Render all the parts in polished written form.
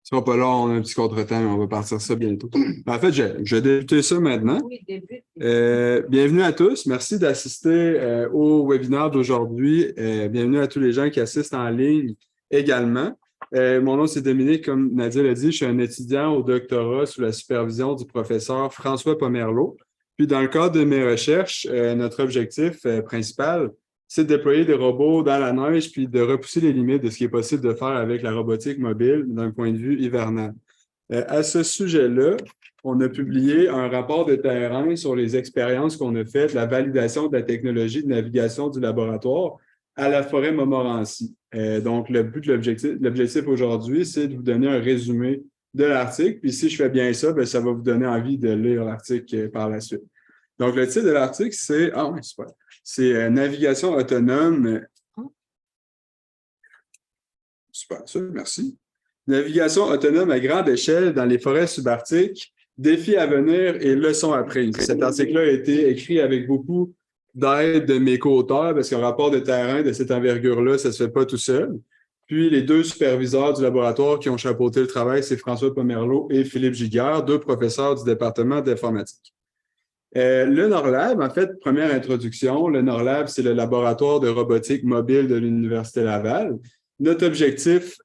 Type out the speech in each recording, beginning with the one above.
sera pas là, on a un petit contretemps, mais on va partir ça bientôt. En fait, je vais débuter ça maintenant. Oui, début. Bienvenue à tous. Merci d'assister au webinaire d'aujourd'hui. Bienvenue à tous les gens qui assistent en ligne également. Mon nom, c'est Dominique. Comme Nadia l'a dit, je suis un étudiant au doctorat sous la supervision du professeur François Pomerleau. Puis, dans le cadre de mes recherches, notre objectif principal, c'est de déployer des robots dans la neige puis de repousser les limites de ce qui est possible de faire avec la robotique mobile d'un point de vue hivernal. À ce sujet-là, on a publié un rapport de terrain sur les expériences qu'on a faites, la validation de la technologie de navigation du laboratoire à la forêt Montmorency. Donc, le but de l'objectif aujourd'hui, c'est de vous donner un résumé de l'article. Puis si je fais bien ça, bien, ça va vous donner envie de lire l'article par la suite. Donc, le titre de l'article, c'est... Ah oui, super. C'est navigation autonome. Super, ça, merci. Navigation autonome à grande échelle dans les forêts subarctiques, défis à venir et leçons apprises. Cet article-là a été écrit avec beaucoup d'aide de mes co-auteurs parce qu'un rapport de terrain de cette envergure-là, ça ne se fait pas tout seul. Puis les deux superviseurs du laboratoire qui ont chapeauté le travail, c'est François Pomerleau et Philippe Giguère, deux professeurs du département d'informatique. Le NORLab, en fait, première introduction, le NORLab, c'est le laboratoire de robotique mobile de l'Université Laval. Notre objectif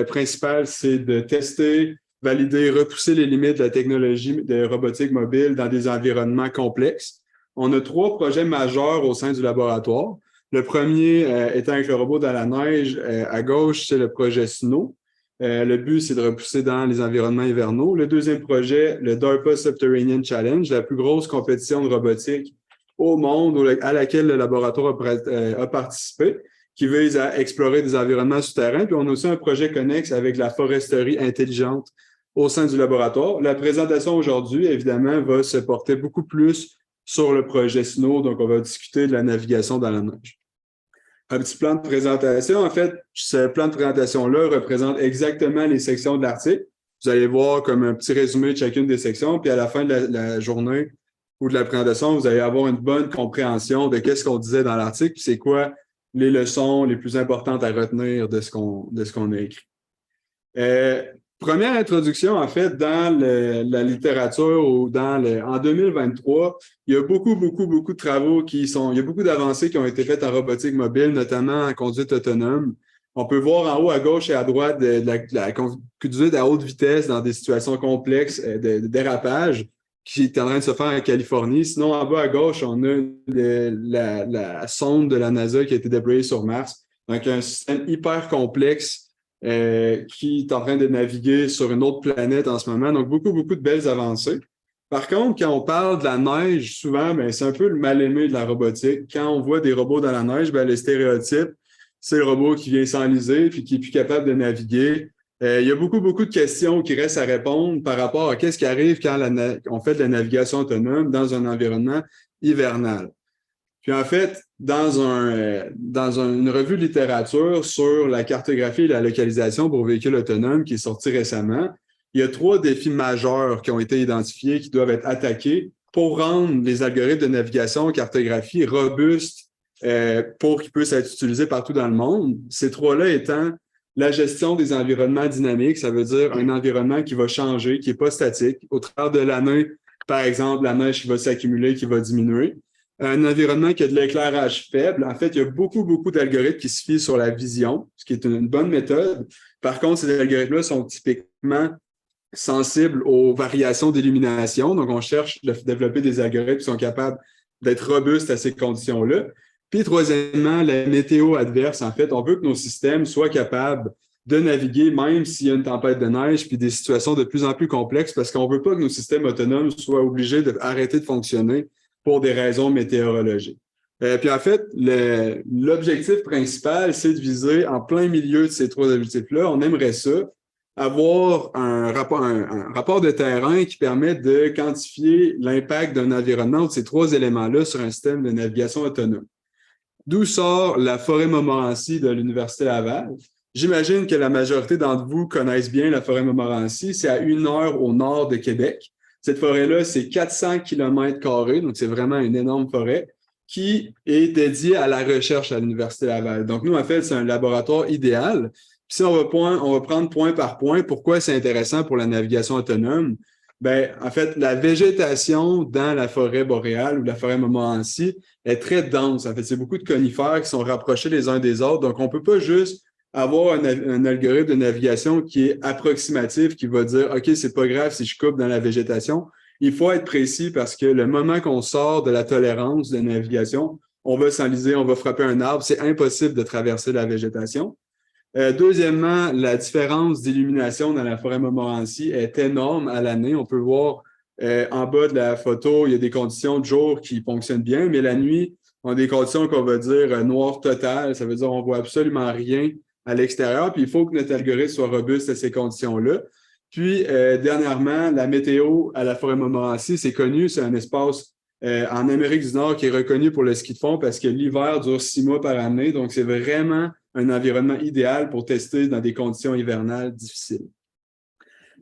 principal, c'est de tester, valider, repousser les limites de la technologie de robotique mobile dans des environnements complexes. On a 3 projets majeurs au sein du laboratoire. Le premier étant avec le robot dans la neige, à gauche, c'est le projet Snow. Le but, c'est de repousser dans les environnements hivernaux. Le deuxième projet, le DARPA Subterranean Challenge, la plus grosse compétition de robotique au monde à laquelle le laboratoire a participé, qui vise à explorer des environnements souterrains. Puis on a aussi un projet connexe avec la foresterie intelligente au sein du laboratoire. La présentation aujourd'hui, évidemment, va se porter beaucoup plus sur le projet Snow. Donc, on va discuter de la navigation dans la neige. Un petit plan de présentation. En fait, ce plan de présentation-là représente exactement les sections de l'article. Vous allez voir comme un petit résumé de chacune des sections, puis à la fin de la journée ou de la présentation, vous allez avoir une bonne compréhension de qu'est-ce qu'on disait dans l'article, puis c'est quoi les leçons les plus importantes à retenir de ce qu'on a écrit. Première introduction, en fait, dans la littérature ou en 2023, il y a beaucoup de travaux il y a beaucoup d'avancées qui ont été faites en robotique mobile, notamment en conduite autonome. On peut voir en haut à gauche et à droite de la conduite à haute vitesse dans des situations complexes de dérapage qui est en train de se faire en Californie. Sinon, en bas à gauche, on a la sonde de la NASA qui a été déployée sur Mars. Donc, un système hyper complexe qui est en train de naviguer sur une autre planète en ce moment. Donc, beaucoup de belles avancées. Par contre, quand on parle de la neige, souvent, c'est un peu le mal-aimé de la robotique. Quand on voit des robots dans la neige, le stéréotype, c'est le robot qui vient s'enliser puis qui est plus capable de naviguer. Il y a beaucoup de questions qui restent à répondre par rapport à qu'est-ce qui arrive quand on fait de la navigation autonome dans un environnement hivernal. Puis en fait, dans une revue de littérature sur la cartographie et la localisation pour véhicules autonomes qui est sortie récemment, il y a 3 défis majeurs qui ont été identifiés qui doivent être attaqués pour rendre les algorithmes de navigation, cartographie robustes pour qu'ils puissent être utilisés partout dans le monde. Ces 3-là étant la gestion des environnements dynamiques, ça veut dire un environnement qui va changer, qui n'est pas statique. Au travers de l'année, par exemple, la neige qui va s'accumuler, qui va diminuer. Un environnement qui a de l'éclairage faible. En fait, il y a beaucoup d'algorithmes qui se fient sur la vision, ce qui est une bonne méthode. Par contre, ces algorithmes-là sont typiquement sensibles aux variations d'illumination. Donc, on cherche de développer des algorithmes qui sont capables d'être robustes à ces conditions-là. Puis, troisièmement, la météo adverse. En fait, on veut que nos systèmes soient capables de naviguer même s'il y a une tempête de neige puis des situations de plus en plus complexes parce qu'on ne veut pas que nos systèmes autonomes soient obligés d'arrêter de fonctionner pour des raisons météorologiques. Puis en fait, l'objectif principal, c'est de viser en plein milieu de ces 3 objectifs-là. On aimerait ça, avoir un rapport de terrain qui permet de quantifier l'impact d'un environnement ou de ces 3 éléments-là sur un système de navigation autonome. D'où sort la forêt Montmorency de l'Université Laval? J'imagine que la majorité d'entre vous connaissent bien la forêt Montmorency. C'est à 1 heure au nord de Québec. Cette forêt-là, c'est 400 km², donc c'est vraiment une énorme forêt qui est dédiée à la recherche à l'Université Laval. Donc, nous, en fait, c'est un laboratoire idéal Puis si on va prendre point par point, pourquoi c'est intéressant pour la navigation autonome? Ben, en fait, la végétation dans la forêt boréale ou la forêt Montmorency est très dense. En fait, c'est beaucoup de conifères qui sont rapprochés les uns des autres. Donc, on ne peut pas juste avoir un algorithme de navigation qui est approximatif, qui va dire, OK, c'est pas grave si je coupe dans la végétation. Il faut être précis parce que le moment qu'on sort de la tolérance de navigation, on va s'enliser, on va frapper un arbre. C'est impossible de traverser la végétation. Deuxièmement, la différence d'illumination dans la forêt Montmorency est énorme à l'année. On peut voir en bas de la photo, il y a des conditions de jour qui fonctionnent bien, mais la nuit, on a des conditions qu'on va dire noir total. Ça veut dire qu'on voit absolument rien à l'extérieur. Puis il faut que notre algorithme soit robuste à ces conditions-là. Puis, dernièrement, la météo à la forêt Montmorency, c'est connu, c'est un espace en Amérique du Nord qui est reconnu pour le ski de fond parce que l'hiver dure 6 mois par année. Donc, c'est vraiment un environnement idéal pour tester dans des conditions hivernales difficiles.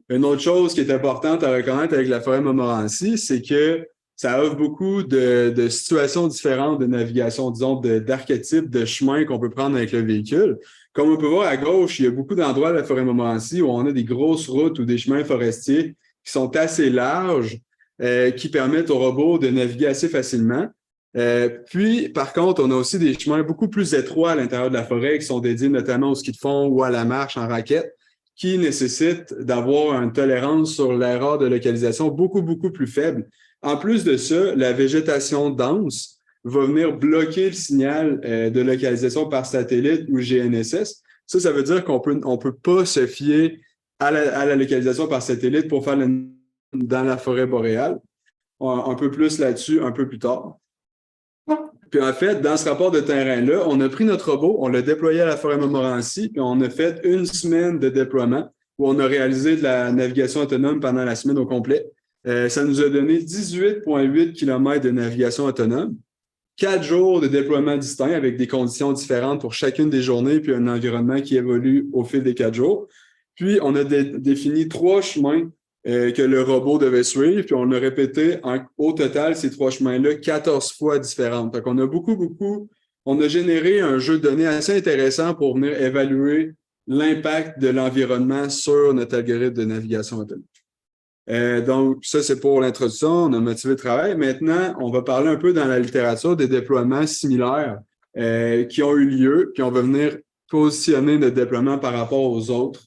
Une autre chose qui est importante à reconnaître avec la forêt Montmorency, c'est que ça offre beaucoup de situations différentes de navigation, disons, d'archétypes, de chemins qu'on peut prendre avec le véhicule. Comme on peut voir à gauche, il y a beaucoup d'endroits de la forêt Montmorency où on a des grosses routes ou des chemins forestiers qui sont assez larges, qui permettent aux robots de naviguer assez facilement. Puis, par contre, on a aussi des chemins beaucoup plus étroits à l'intérieur de la forêt qui sont dédiés notamment au ski de fond ou à la marche en raquette, qui nécessitent d'avoir une tolérance sur l'erreur de localisation beaucoup, beaucoup plus faible. En plus de ça, la végétation dense va venir bloquer le signal de localisation par satellite ou GNSS. Ça veut dire qu'on peut pas se fier à la localisation par satellite pour faire dans la forêt boréale. Un peu plus là-dessus un peu plus tard. Puis en fait, dans ce rapport de terrain-là, on a pris notre robot, on l'a déployé à la forêt Montmorency, puis on a fait une semaine de déploiement où on a réalisé de la navigation autonome pendant la semaine au complet. Ça nous a donné 18,8 km de navigation autonome, 4 jours de déploiement distinct avec des conditions différentes pour chacune des journées, puis un environnement qui évolue au fil des 4 jours. Puis on a défini 3 chemins que le robot devait suivre, puis on a répété au total ces 3 chemins-là 14 fois différentes. Donc, on a généré un jeu de données assez intéressant pour venir évaluer l'impact de l'environnement sur notre algorithme de navigation autonome. Donc, ça, c'est pour l'introduction. On a motivé le travail. Maintenant, on va parler un peu dans la littérature des déploiements similaires qui ont eu lieu, puis on va venir positionner notre déploiement par rapport aux autres.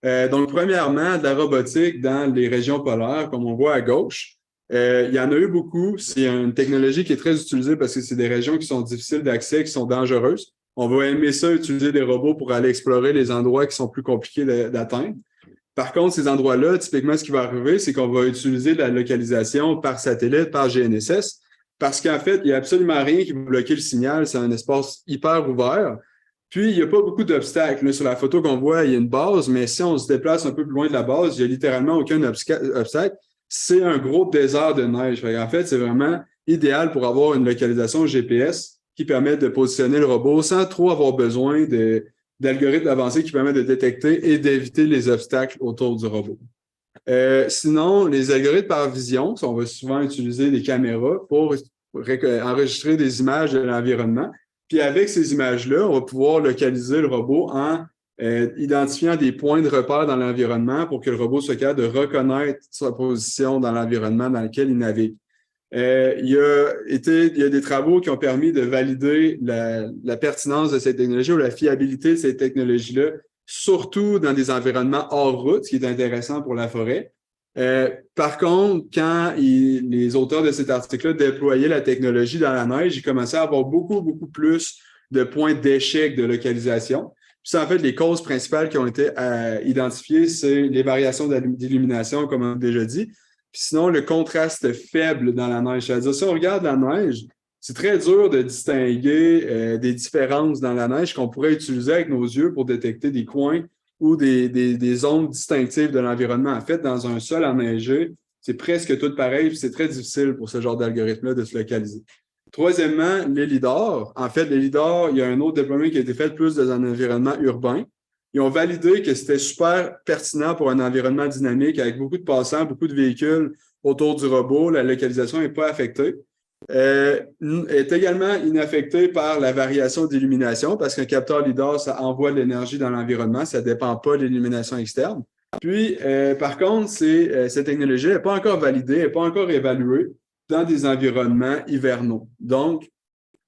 Donc, premièrement, de la robotique dans les régions polaires, comme on voit à gauche. Il y en a eu beaucoup. C'est une technologie qui est très utilisée parce que c'est des régions qui sont difficiles d'accès, qui sont dangereuses. On va aimer ça, utiliser des robots pour aller explorer les endroits qui sont plus compliqués d'atteindre. Par contre, ces endroits-là, typiquement, ce qui va arriver, c'est qu'on va utiliser la localisation par satellite, par GNSS, parce qu'en fait, il n'y a absolument rien qui va bloquer le signal. C'est un espace hyper ouvert. Puis, il n'y a pas beaucoup d'obstacles. Sur la photo qu'on voit, il y a une base, mais si on se déplace un peu plus loin de la base, il n'y a littéralement aucun obstacle. C'est un gros désert de neige. En fait, c'est vraiment idéal pour avoir une localisation GPS qui permet de positionner le robot sans trop avoir besoin d'algorithmes avancés qui permettent de détecter et d'éviter les obstacles autour du robot. Sinon, les algorithmes par vision, on va souvent utiliser des caméras pour enregistrer des images de l'environnement. Puis avec ces images-là, on va pouvoir localiser le robot en identifiant des points de repère dans l'environnement pour que le robot soit capable de reconnaître sa position dans l'environnement dans lequel il navigue. Il y a des travaux qui ont permis de valider la pertinence de cette technologie ou la fiabilité de cette technologie-là, surtout dans des environnements hors route, ce qui est intéressant pour la forêt. Par contre, quand les auteurs de cet article-là déployaient la technologie dans la neige, ils commençaient à avoir beaucoup, beaucoup plus de points d'échec de localisation. Puis ça, en fait, les causes principales qui ont été identifiées, c'est les variations d'illumination, comme on a déjà dit. Puis sinon, le contraste faible dans la neige. C'est-à-dire, si on regarde la neige, c'est très dur de distinguer des différences dans la neige qu'on pourrait utiliser avec nos yeux pour détecter des coins ou des zones distinctives de l'environnement. En fait, dans un sol enneigé, c'est presque tout pareil, puis c'est très difficile pour ce genre d'algorithme-là de se localiser. Troisièmement, les lidars. En fait, les lidars, il y a un autre déploiement qui a été fait plus dans un environnement urbain. Ils ont validé que c'était super pertinent pour un environnement dynamique avec beaucoup de passants, beaucoup de véhicules autour du robot. La localisation n'est pas affectée. est également inaffecté par la variation d'illumination parce qu'un capteur LIDAR, ça envoie de l'énergie dans l'environnement, ça ne dépend pas de l'illumination externe. Puis, par contre, cette technologie n'est pas encore validée, n'est pas encore évaluée dans des environnements hivernaux. Donc,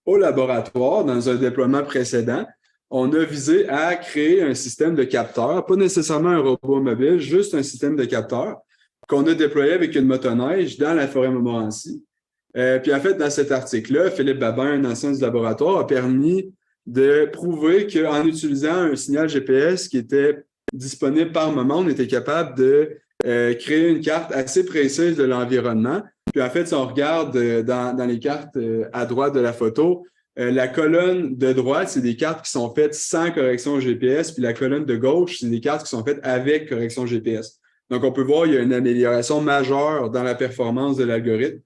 au laboratoire, dans un déploiement précédent, on a visé à créer un système de capteurs, pas nécessairement un robot mobile, juste un système de capteurs qu'on a déployé avec une motoneige dans la forêt Montmorency. Puis en fait, dans cet article-là, Philippe Babin, un ancien du laboratoire, a permis de prouver qu'en utilisant un signal GPS qui était disponible par moment, on était capable de créer une carte assez précise de l'environnement. Puis en fait, si on regarde dans les cartes à droite de la photo, la colonne de droite, c'est des cartes qui sont faites sans correction GPS, puis la colonne de gauche, c'est des cartes qui sont faites avec correction GPS. Donc, on peut voir qu'il y a une amélioration majeure dans la performance de l'algorithme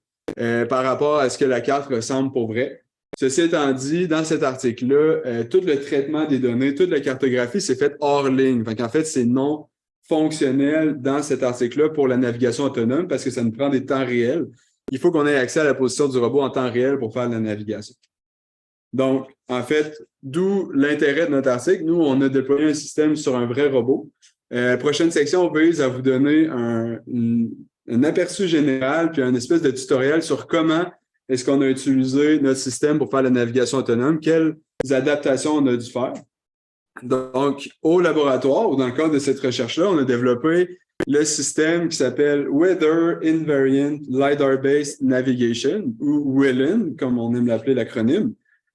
par rapport à ce que la carte ressemble pour vrai. Ceci étant dit, dans cet article-là, tout le traitement des données, toute la cartographie, c'est fait hors ligne. En fait, c'est non fonctionnel dans cet article-là pour la navigation autonome parce que ça nous prend des temps réels. Il faut qu'on ait accès à la position du robot en temps réel pour faire de la navigation. Donc, en fait, d'où l'intérêt de notre article. Nous, on a déployé un système sur un vrai robot. Prochaine section vise à vous donner un aperçu général puis un espèce de tutoriel sur comment est-ce qu'on a utilisé notre système pour faire la navigation autonome, quelles adaptations on a dû faire. Donc, au laboratoire, ou dans le cadre de cette recherche-là, on a développé le système qui s'appelle Weather Invariant LiDAR-Based Navigation, ou WILN, comme on aime l'appeler l'acronyme.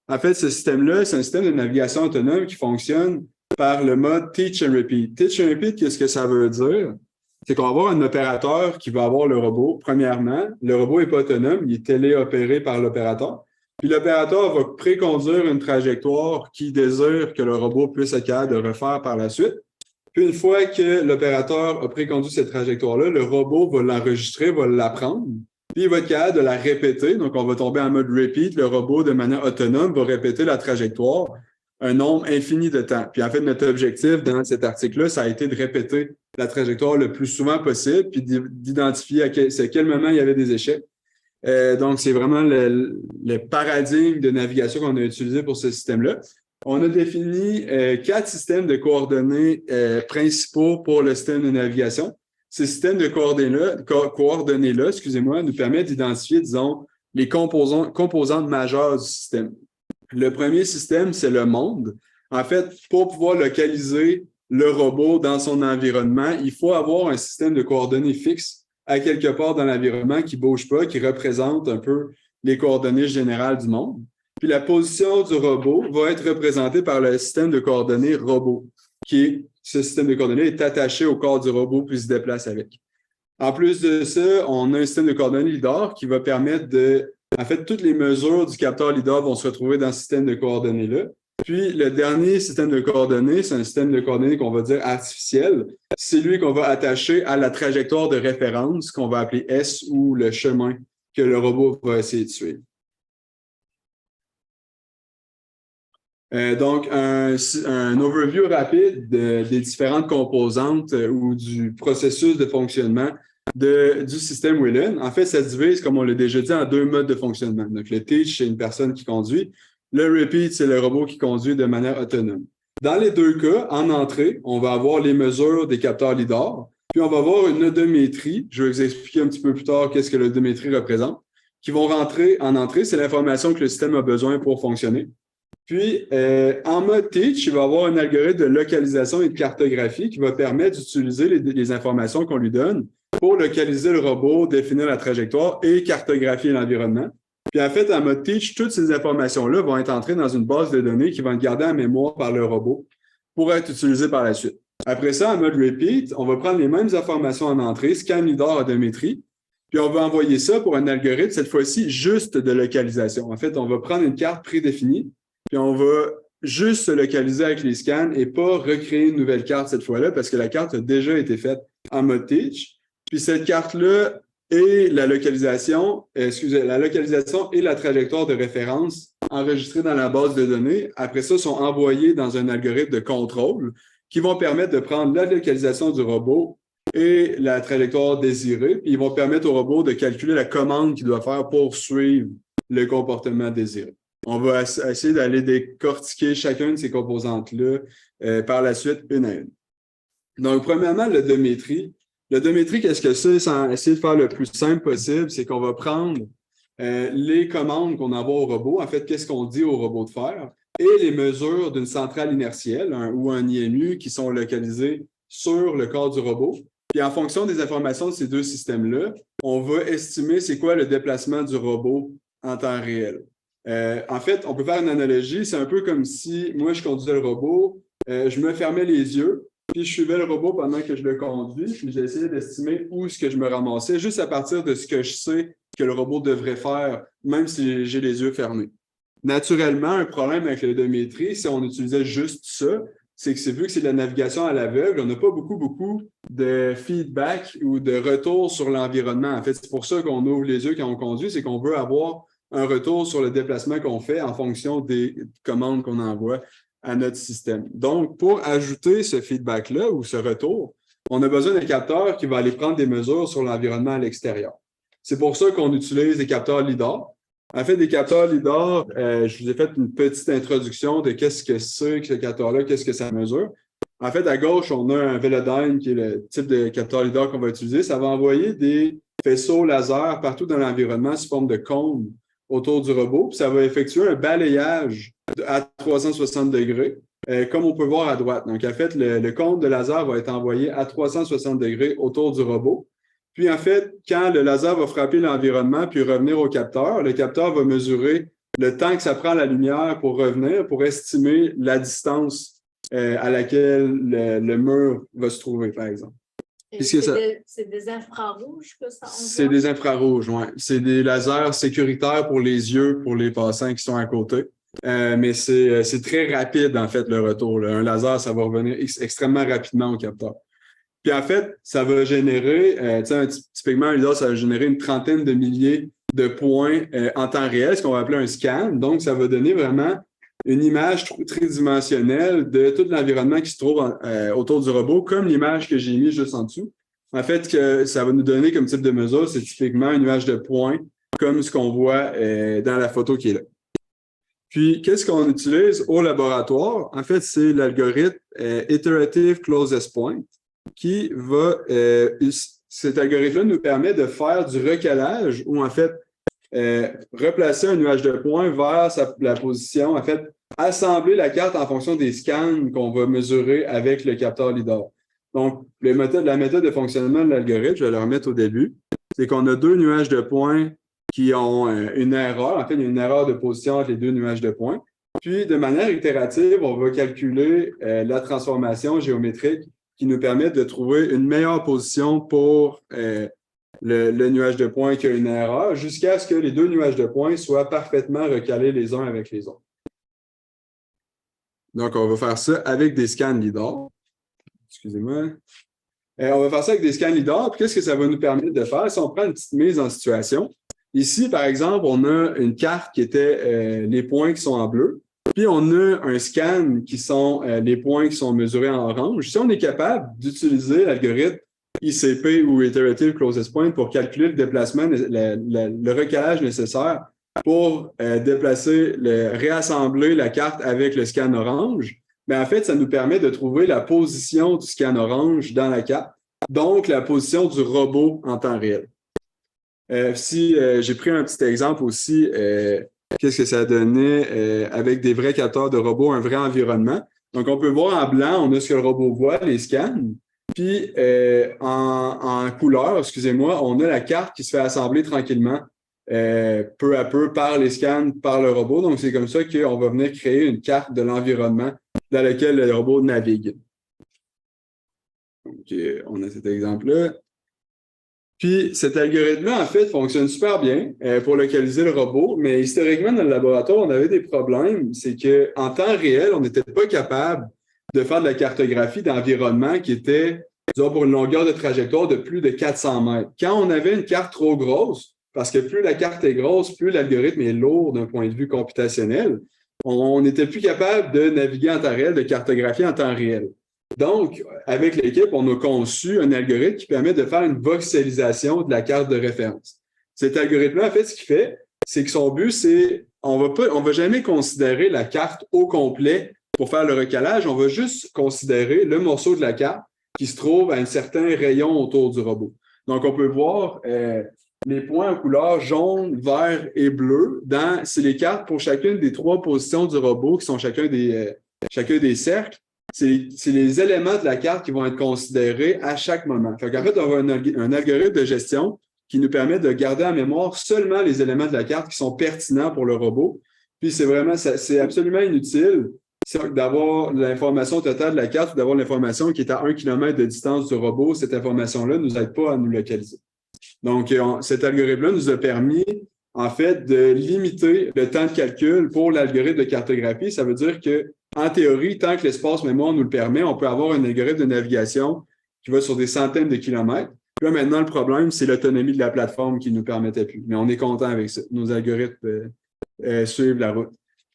En fait, ce système-là, c'est un système de navigation autonome qui fonctionne par le mode Teach and Repeat. Teach and Repeat, qu'est-ce que ça veut dire? C'est qu'on va avoir un opérateur qui va avoir le robot. Premièrement, le robot n'est pas autonome, il est téléopéré par l'opérateur. Puis l'opérateur va préconduire une trajectoire qu'il désire que le robot puisse être capable de refaire par la suite. Puis une fois que l'opérateur a préconduit cette trajectoire-là, le robot va l'enregistrer, va l'apprendre, puis il va être capable de la répéter. Donc, on va tomber en mode repeat. Le robot, de manière autonome, va répéter la trajectoire un nombre infini de temps. Puis en fait, notre objectif dans cet article-là, ça a été de répéter la trajectoire le plus souvent possible, puis d'identifier à quel moment il y avait des échecs. Donc, c'est vraiment le paradigme de navigation qu'on a utilisé pour ce système-là. On a défini 4 systèmes de coordonnées principaux pour le système de navigation. Ces systèmes de coordonnées-là, excusez-moi, nous permettent d'identifier, disons, les composantes majeures du système. Le premier système, c'est le monde. En fait, pour pouvoir localiser le robot dans son environnement, il faut avoir un système de coordonnées fixe à quelque part dans l'environnement qui ne bouge pas, qui représente un peu les coordonnées générales du monde. Puis la position du robot va être représentée par le système de coordonnées robot, ce système de coordonnées est attaché au corps du robot puis se déplace avec. En plus de ça, on a un système de coordonnées LIDAR qui va permettre en fait, toutes les mesures du capteur LIDAR vont se retrouver dans ce système de coordonnées-là. Puis, le dernier système de coordonnées, c'est un système de coordonnées qu'on va dire artificiel. C'est lui qu'on va attacher à la trajectoire de référence qu'on va appeler S ou le chemin que le robot va essayer de suivre. Donc, un overview rapide des différentes composantes ou du processus de fonctionnement du système WILN. En fait, ça se divise, comme on l'a déjà dit, en 2 modes de fonctionnement. Donc, le teach, c'est une personne qui conduit. Le repeat, c'est le robot qui conduit de manière autonome. Dans les 2 cas, en entrée, on va avoir les mesures des capteurs LIDAR, puis on va avoir une odométrie. Je vais vous expliquer un petit peu plus tard qu'est-ce que l'odométrie représente, qui vont rentrer en entrée. C'est l'information que le système a besoin pour fonctionner. Puis, en mode teach, il va avoir un algorithme de localisation et de cartographie qui va permettre d'utiliser les informations qu'on lui donne pour localiser le robot, définir la trajectoire et cartographier l'environnement. Puis en fait, en mode teach, toutes ces informations-là vont être entrées dans une base de données qui va être gardée en mémoire par le robot pour être utilisée par la suite. Après ça, en mode repeat, on va prendre les mêmes informations en entrée, scan LIDAR, odométrie, puis on va envoyer ça pour un algorithme, cette fois-ci, juste de localisation. En fait, on va prendre une carte prédéfinie, puis on va juste se localiser avec les scans et pas recréer une nouvelle carte cette fois-là parce que la carte a déjà été faite en mode teach. Puis cette carte-là et la localisation et la trajectoire de référence enregistrées dans la base de données, après ça, sont envoyées dans un algorithme de contrôle qui vont permettre de prendre la localisation du robot et la trajectoire désirée, puis ils vont permettre au robot de calculer la commande qu'il doit faire pour suivre le comportement désiré. On va essayer d'aller décortiquer chacune de ces composantes-là par la suite, une à une. Donc, premièrement, l'odométrie. L'odométrie, qu'est-ce que c'est? Sans essayer de faire le plus simple possible, c'est qu'on va prendre les commandes qu'on envoie au robot, en fait, qu'est-ce qu'on dit au robot de faire, et les mesures d'une centrale inertielle ou un IMU qui sont localisés sur le corps du robot. Puis en fonction des informations de ces deux systèmes-là, on va estimer c'est quoi le déplacement du robot en temps réel. En fait, on peut faire une analogie, c'est un peu comme si moi je conduisais le robot, je me fermais les yeux, puis je suivais le robot pendant que je le conduis, puis j'essayais d'estimer où est-ce que je me ramassais, juste à partir de ce que je sais que le robot devrait faire, même si j'ai les yeux fermés. Naturellement, un problème avec l'odométrie, si on utilisait juste ça, c'est que vu que c'est de la navigation à l'aveugle, on n'a pas beaucoup de feedback ou de retour sur l'environnement. En fait, c'est pour ça qu'on ouvre les yeux quand on conduit, c'est qu'on veut avoir un retour sur le déplacement qu'on fait en fonction des commandes qu'on envoie à notre système. Donc, pour ajouter ce feedback-là ou ce retour, on a besoin d'un capteur qui va aller prendre des mesures sur l'environnement à l'extérieur. C'est pour ça qu'on utilise des capteurs LIDAR. En fait, des capteurs LIDAR, je vous ai fait une petite introduction de qu'est-ce que c'est que ce capteur-là, qu'est-ce que ça mesure. En fait, à gauche, on a un Velodyne qui est le type de capteur LIDAR qu'on va utiliser. Ça va envoyer des faisceaux laser partout dans l'environnement sous forme de cône autour du robot. Puis ça va effectuer un balayage à 360 degrés, comme on peut voir à droite. Donc, en fait, le cône de laser va être envoyé à 360 degrés autour du robot. Puis, en fait, quand le laser va frapper l'environnement puis revenir au capteur, le capteur va mesurer le temps que ça prend la lumière pour revenir, pour estimer la distance à laquelle le mur va se trouver, par exemple. C'est des infrarouges que ça envoie? C'est des infrarouges, oui. C'est des lasers sécuritaires pour les yeux, pour les passants qui sont à côté. Mais c'est très rapide, en fait, le retour, là. Un laser, ça va revenir extrêmement rapidement au capteur. Puis en fait, ça va générer, typiquement, un LIDAR, ça va générer une trentaine de milliers de points en temps réel, ce qu'on va appeler un scan. Donc, ça va donner vraiment une image tridimensionnelle de tout l'environnement qui se trouve autour du robot, comme l'image que j'ai mise juste en dessous. En fait, que ça va nous donner comme type de mesure, c'est typiquement une image de points, comme ce qu'on voit dans la photo qui est là. Puis, qu'est-ce qu'on utilise au laboratoire? En fait, c'est l'algorithme Iterative Closest Point, qui va, cet algorithme-là nous permet de faire du recalage ou en fait replacer un nuage de points vers la position, en fait, assembler la carte en fonction des scans qu'on va mesurer avec le capteur LIDAR. Donc, la méthode de fonctionnement de l'algorithme, je vais le remettre au début, c'est qu'on a deux nuages de points qui ont une erreur, en fait, il y a une erreur de position entre les deux nuages de points. Puis, de manière itérative, on va calculer la transformation géométrique qui nous permet de trouver une meilleure position pour le nuage de points qui a une erreur, jusqu'à ce que les deux nuages de points soient parfaitement recalés les uns avec les autres. Donc, on va faire ça avec des scans LIDAR. Excusez-moi. On va faire ça avec des scans LIDAR. Puis, qu'est-ce que ça va nous permettre de faire? Si on prend une petite mise en situation, ici, par exemple, on a une carte qui était les points qui sont en bleu. Puis, on a un scan qui sont les points qui sont mesurés en orange. Si on est capable d'utiliser l'algorithme ICP ou Iterative Closest Point pour calculer le déplacement, le recalage nécessaire pour réassembler la carte avec le scan orange, bien, en fait, ça nous permet de trouver la position du scan orange dans la carte, donc la position du robot en temps réel. J'ai pris un petit exemple aussi, qu'est-ce que ça donnait avec des vrais capteurs de robots, un vrai environnement. Donc, on peut voir en blanc, on a ce que le robot voit, les scans. Puis, en couleur, excusez-moi, on a la carte qui se fait assembler tranquillement, peu à peu, par les scans, par le robot. Donc, c'est comme ça qu'on va venir créer une carte de l'environnement dans lequel le robot navigue. Donc, on a cet exemple-là. Puis, cet algorithme-là, en fait, fonctionne super bien pour localiser le robot, mais historiquement, dans le laboratoire, on avait des problèmes. C'est qu'en temps réel, on n'était pas capable de faire de la cartographie d'environnement qui était, disons, pour une longueur de trajectoire de plus de 400 mètres. Quand on avait une carte trop grosse, parce que plus la carte est grosse, plus l'algorithme est lourd d'un point de vue computationnel, on n'était plus capable de naviguer en temps réel, de cartographier en temps réel. Donc, avec l'équipe, on a conçu un algorithme qui permet de faire une voxelisation de la carte de référence. Cet algorithme-là, en fait, ce qu'il fait, c'est que son but, c'est on va jamais considérer la carte au complet pour faire le recalage, on va juste considérer le morceau de la carte qui se trouve à un certain rayon autour du robot. Donc, on peut voir les points en couleur jaune, vert et bleu c'est les cartes pour chacune des 3 positions du robot qui sont chacun des cercles. C'est les éléments de la carte qui vont être considérés à chaque moment. En fait, on va avoir un algorithme de gestion qui nous permet de garder en mémoire seulement les éléments de la carte qui sont pertinents pour le robot. Puis c'est absolument inutile d'avoir l'information totale de la carte ou d'avoir l'information qui est à 1 km de distance du robot. Cette information-là ne nous aide pas à nous localiser. Donc, cet algorithme-là nous a permis, en fait, de limiter le temps de calcul pour l'algorithme de cartographie. Ça veut dire que, en théorie, tant que l'espace mémoire nous le permet, on peut avoir un algorithme de navigation qui va sur des centaines de kilomètres. Puis là, maintenant, le problème, c'est l'autonomie de la plateforme qui ne nous permettait plus. Mais on est content avec ça. Nos algorithmes suivent la route.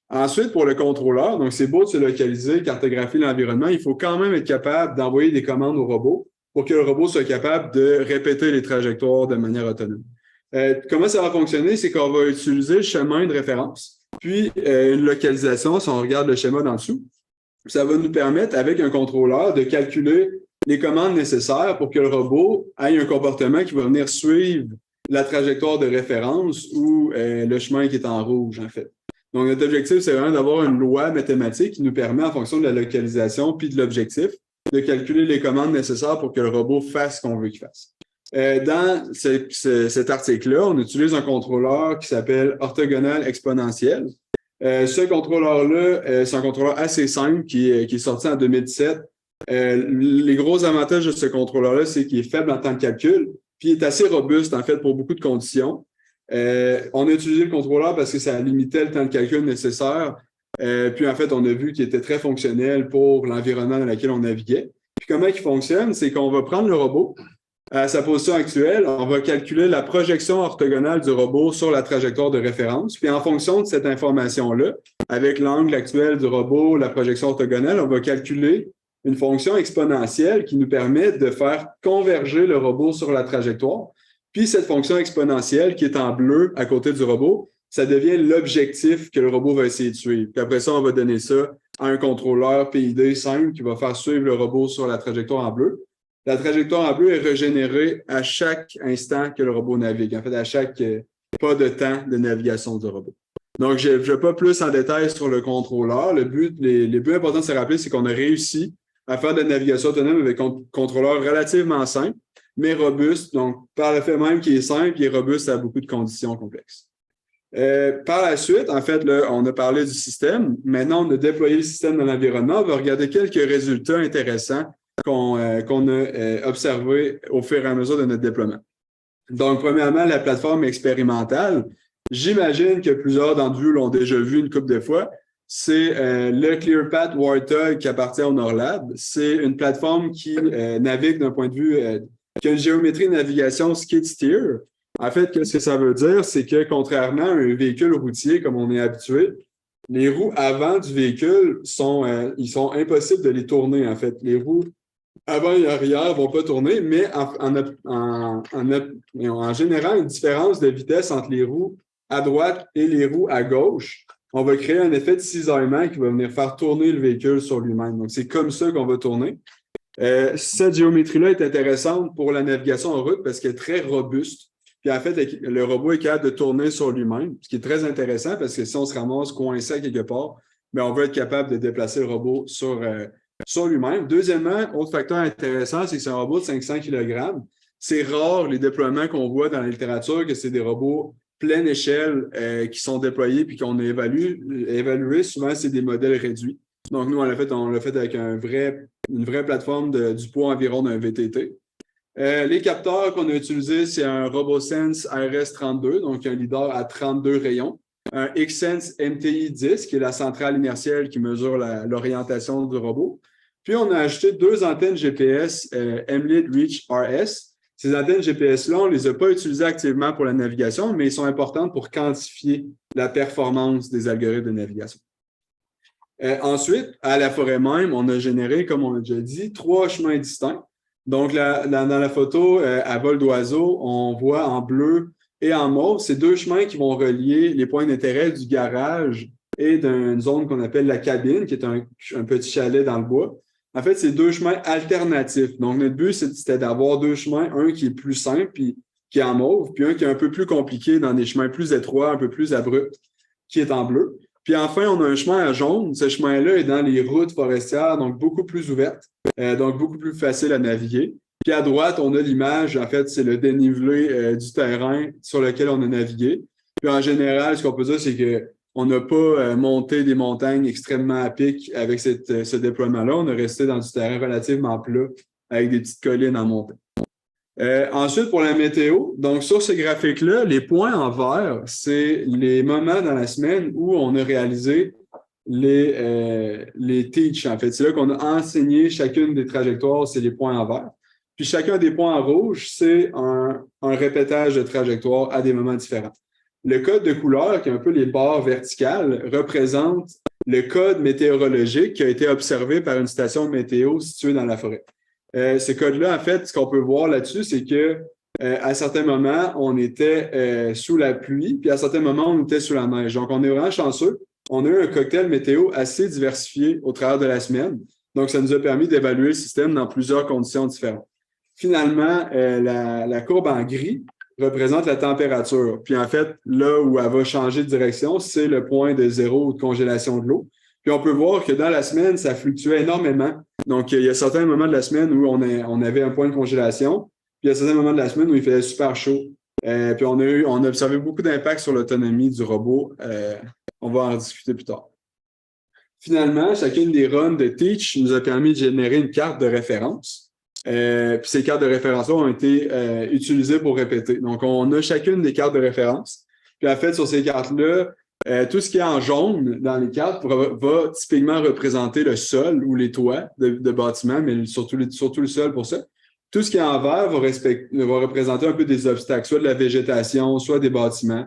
Ensuite, pour le contrôleur, donc c'est beau de se localiser, cartographier l'environnement, il faut quand même être capable d'envoyer des commandes au robot pour que le robot soit capable de répéter les trajectoires de manière autonome. Comment ça va fonctionner? C'est qu'on va utiliser le chemin de référence, puis une localisation, si on regarde le schéma d'en dessous. Ça va nous permettre, avec un contrôleur, de calculer les commandes nécessaires pour que le robot ait un comportement qui va venir suivre la trajectoire de référence ou le chemin qui est en rouge, en fait. Donc, notre objectif, c'est vraiment d'avoir une loi mathématique qui nous permet, en fonction de la localisation puis de l'objectif, de calculer les commandes nécessaires pour que le robot fasse ce qu'on veut qu'il fasse. Dans cet article-là, on utilise un contrôleur qui s'appelle orthogonal exponentiel. Ce contrôleur-là, c'est un contrôleur assez simple qui est sorti en 2017. Les gros avantages de ce contrôleur-là, c'est qu'il est faible en temps de calcul, puis il est assez robuste, en fait, pour beaucoup de conditions. On a utilisé le contrôleur parce que ça limitait le temps de calcul nécessaire. Puis, en fait, on a vu qu'il était très fonctionnel pour l'environnement dans lequel on naviguait. Puis, comment il fonctionne? C'est qu'on va prendre le robot à sa position actuelle, on va calculer la projection orthogonale du robot sur la trajectoire de référence. Puis, en fonction de cette information-là, avec l'angle actuel du robot, la projection orthogonale, on va calculer une fonction exponentielle qui nous permet de faire converger le robot sur la trajectoire. Puis, cette fonction exponentielle qui est en bleu à côté du robot, ça devient l'objectif que le robot va essayer de suivre. Puis après ça, on va donner ça à un contrôleur PID simple qui va faire suivre le robot sur la trajectoire en bleu. La trajectoire en bleu est régénérée à chaque instant que le robot navigue, en fait, à chaque pas de temps de navigation du robot. Donc, je ne vais pas plus en détail sur le contrôleur. Les buts importants de se rappeler, c'est qu'on a réussi à faire de la navigation autonome avec un contrôleur relativement simple, mais robuste. Donc, par le fait même qu'il est simple, il est robuste à beaucoup de conditions complexes. Par la suite, en fait, là, on a parlé du système. Maintenant, on a déployé le système dans l'environnement. On va regarder quelques résultats intéressants qu'on a observés au fur et à mesure de notre déploiement. Donc, premièrement, la plateforme expérimentale. J'imagine que plusieurs d'entre vous l'ont déjà vu une couple de fois. C'est le ClearPath Warthog qui appartient au Norlab. C'est une plateforme qui navigue d'un point de vue qui a une géométrie de navigation skid steer. En fait, qu'est-ce que ça veut dire? C'est que contrairement à un véhicule routier comme on est habitué, les roues avant du véhicule sont impossibles de les tourner, en fait. Les roues avant et arrière ne vont pas tourner, mais en générant une différence de vitesse entre les roues à droite et les roues à gauche, on va créer un effet de cisaillement qui va venir faire tourner le véhicule sur lui-même. Donc, c'est comme ça qu'on va tourner. Cette géométrie-là est intéressante pour la navigation en route parce qu'elle est très robuste. Puis en fait, le robot est capable de tourner sur lui-même, ce qui est très intéressant parce que si on se ramasse coincé à quelque part, bien, on va être capable de déplacer le robot sur lui-même. Deuxièmement, autre facteur intéressant, c'est que c'est un robot de 500 kg. C'est rare les déploiements qu'on voit dans la littérature, que c'est des robots pleine échelle qui sont déployés puis qu'on a évalué. Souvent, c'est des modèles réduits. Donc, nous, on l'a fait avec une vraie plateforme du poids environ d'un VTT. Les capteurs qu'on a utilisés, c'est un RoboSense RS32, donc un leader à 32 rayons. Un Xsense MTI-10, qui est la centrale inertielle qui mesure l'orientation du robot. Puis, on a ajouté 2 antennes GPS M-Lead Reach RS. Ces antennes GPS-là, on ne les a pas utilisées activement pour la navigation, mais ils sont importantes pour quantifier la performance des algorithmes de navigation. Ensuite, à la forêt même, on a généré, comme on a déjà dit, 3 chemins distincts. Donc, dans la photo, à vol d'oiseau, on voit en bleu Et en mauve, c'est deux chemins qui vont relier les points d'intérêt du garage et d'une zone qu'on appelle la cabine, qui est un petit chalet dans le bois. En fait, c'est deux chemins alternatifs. Donc, notre but, c'était d'avoir deux chemins, un qui est plus simple, puis qui est en mauve, puis un qui est un peu plus compliqué dans des chemins plus étroits, un peu plus abrupts, qui est en bleu. Puis enfin, on a un chemin à jaune. Ce chemin-là est dans les routes forestières, donc beaucoup plus ouvertes, donc beaucoup plus facile à naviguer. Puis à droite, on a l'image, en fait, c'est le dénivelé du terrain sur lequel on a navigué. Puis en général, ce qu'on peut dire, c'est qu'on n'a pas monté des montagnes extrêmement à pic avec ce déploiement-là. On a resté dans du terrain relativement plat avec des petites collines en montée. Ensuite, pour la météo, donc sur ce graphique-là, les points en vert, c'est les moments dans la semaine où on a réalisé les teach, en fait. C'est là qu'on a enseigné chacune des trajectoires, c'est les points en vert. Puis chacun des points en rouge, c'est un répétage de trajectoire à des moments différents. Le code de couleur, qui est un peu les barres verticales, représente le code météorologique qui a été observé par une station météo située dans la forêt. Ce code-là, en fait, ce qu'on peut voir là-dessus, c'est que à certains moments, on était sous la pluie, puis à certains moments, on était sous la neige. Donc, on est vraiment chanceux. On a eu un cocktail météo assez diversifié au travers de la semaine. Donc, ça nous a permis d'évaluer le système dans plusieurs conditions différentes. Finalement, la courbe en gris représente la température. Puis en fait, là où elle va changer de direction, c'est le point de zéro ou de congélation de l'eau. Puis on peut voir que dans la semaine, ça fluctuait énormément. Donc, il y a certains moments de la semaine où on avait un point de congélation, puis il y a certains moments de la semaine où il faisait super chaud. Puis on a observé beaucoup d'impact sur l'autonomie du robot. On va en discuter plus tard. Finalement, chacune des runs de Teach nous a permis de générer une carte de référence. Puis ces cartes de référence-là ont été utilisées pour répéter. Donc, on a chacune des cartes de référence. Puis en fait, sur ces cartes-là, tout ce qui est en jaune dans les cartes va typiquement représenter le sol ou les toits de bâtiments, mais surtout le sol pour ça. Tout ce qui est en vert va représenter un peu des obstacles, soit de la végétation, soit des bâtiments,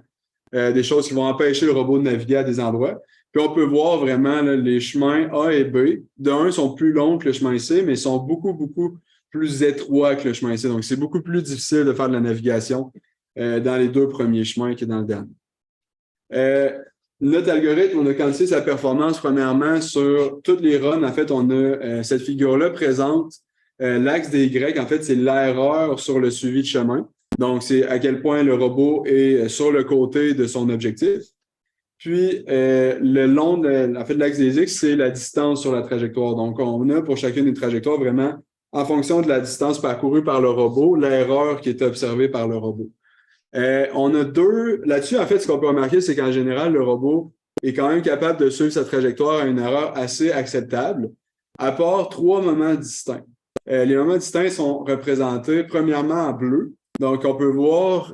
des choses qui vont empêcher le robot de naviguer à des endroits. Puis on peut voir vraiment là, les chemins A et B. D'un, sont plus longs que le chemin C, mais sont beaucoup, beaucoup plus étroits que le chemin C. Donc, c'est beaucoup plus difficile de faire de la navigation dans les deux premiers chemins que dans le dernier. Notre algorithme, on a quantifié sa performance premièrement sur toutes les runs. En fait, on a cette figure-là présente l'axe des Y. En fait, c'est l'erreur sur le suivi de chemin. Donc, c'est à quel point le robot est sur le côté de son objectif. Puis, le long en fait, l'axe des X, c'est la distance sur la trajectoire. Donc, on a pour chacune des trajectoires vraiment, en fonction de la distance parcourue par le robot, l'erreur qui est observée par le robot. On a deux. Là-dessus, en fait, ce qu'on peut remarquer, c'est qu'en général, le robot est quand même capable de suivre sa trajectoire à une erreur assez acceptable, à part trois moments distincts. Les moments distincts sont représentés premièrement en bleu. Donc, on peut voir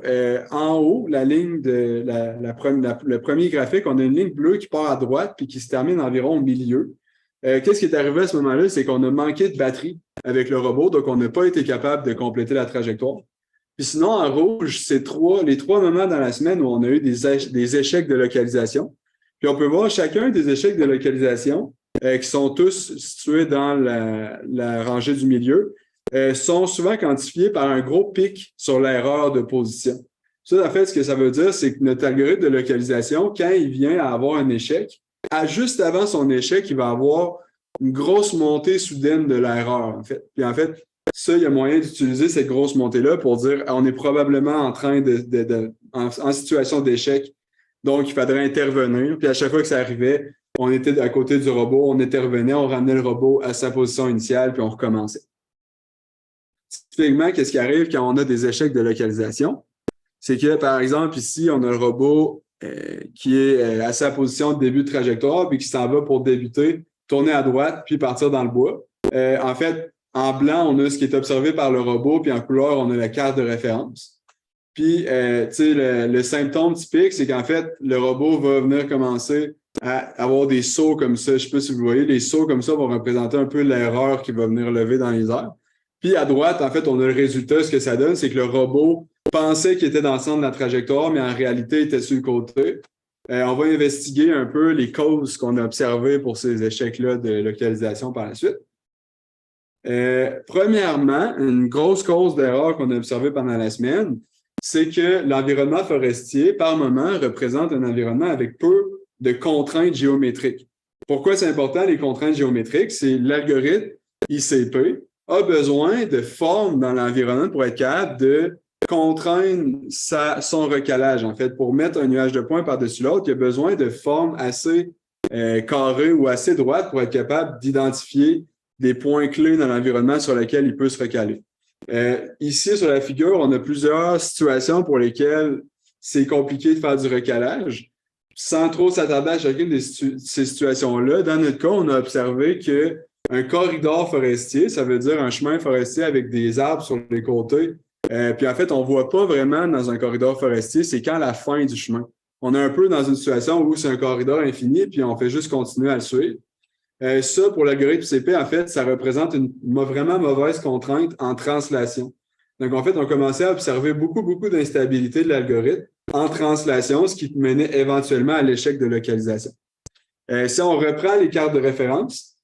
en haut la ligne de le premier graphique. On a une ligne bleue qui part à droite puis qui se termine environ au milieu. Qu'est-ce qui est arrivé à ce moment-là? C'est qu'on a manqué de batterie avec le robot, donc on n'a pas été capable de compléter la trajectoire. Puis sinon, en rouge, c'est les trois moments dans la semaine où on a eu des échecs de localisation. Puis on peut voir chacun des échecs de localisation qui sont tous situés dans la rangée du milieu, sont souvent quantifiés par un gros pic sur l'erreur de position. Ça, en fait, ce que ça veut dire, c'est que notre algorithme de localisation, quand il vient à avoir un échec, juste avant son échec, il va avoir une grosse montée soudaine de l'erreur, en fait. Puis en fait, ça, il y a moyen d'utiliser cette grosse montée-là pour dire on est probablement en train en situation d'échec, donc il faudrait intervenir. Puis à chaque fois que ça arrivait, on était à côté du robot, on intervenait, on ramenait le robot à sa position initiale, puis on recommençait. Typiquement, qu'est-ce qui arrive quand on a des échecs de localisation? C'est que, par exemple, ici, on a le robot qui est à sa position de début de trajectoire, puis qui s'en va pour débuter, tourner à droite, puis partir dans le bois. En fait, en blanc, on a ce qui est observé par le robot, puis en couleur, on a la carte de référence. Puis, tu sais, le symptôme typique, c'est qu'en fait, le robot va venir commencer à avoir des sauts comme ça. Je ne sais pas si vous voyez, les sauts comme ça vont représenter un peu l'erreur qui va venir lever dans les airs. Puis, à droite, en fait, on a le résultat. Ce que ça donne, c'est que le robot pensait qu'il était dans le centre de la trajectoire, mais en réalité, il était sur le côté. On va investiguer un peu les causes qu'on a observées pour ces échecs-là de localisation par la suite. Premièrement, une grosse cause d'erreur qu'on a observée pendant la semaine, c'est que l'environnement forestier, par moment, représente un environnement avec peu de contraintes géométriques. Pourquoi c'est important, les contraintes géométriques? C'est l'algorithme ICP a besoin de formes dans l'environnement pour être capable de contraindre son recalage. En fait, pour mettre un nuage de points par-dessus l'autre, il a besoin de formes assez carrées ou assez droites pour être capable d'identifier des points clés dans l'environnement sur lesquels il peut se recaler. Ici, sur la figure, on a plusieurs situations pour lesquelles c'est compliqué de faire du recalage. Sans trop s'attarder à chacune de ces situations-là, dans notre cas, on a observé qu'un corridor forestier, ça veut dire un chemin forestier avec des arbres sur les côtés. Puis en fait, on ne voit pas vraiment dans un corridor forestier, c'est quand la fin du chemin. On est un peu dans une situation où c'est un corridor infini, puis on fait juste continuer à le suivre. Ça, pour l'algorithme CP, en fait, ça représente une vraiment mauvaise contrainte en translation. Donc, en fait, on commençait à observer beaucoup d'instabilité de l'algorithme en translation, ce qui menait éventuellement à l'échec de localisation. Si on reprend les cartes de référence,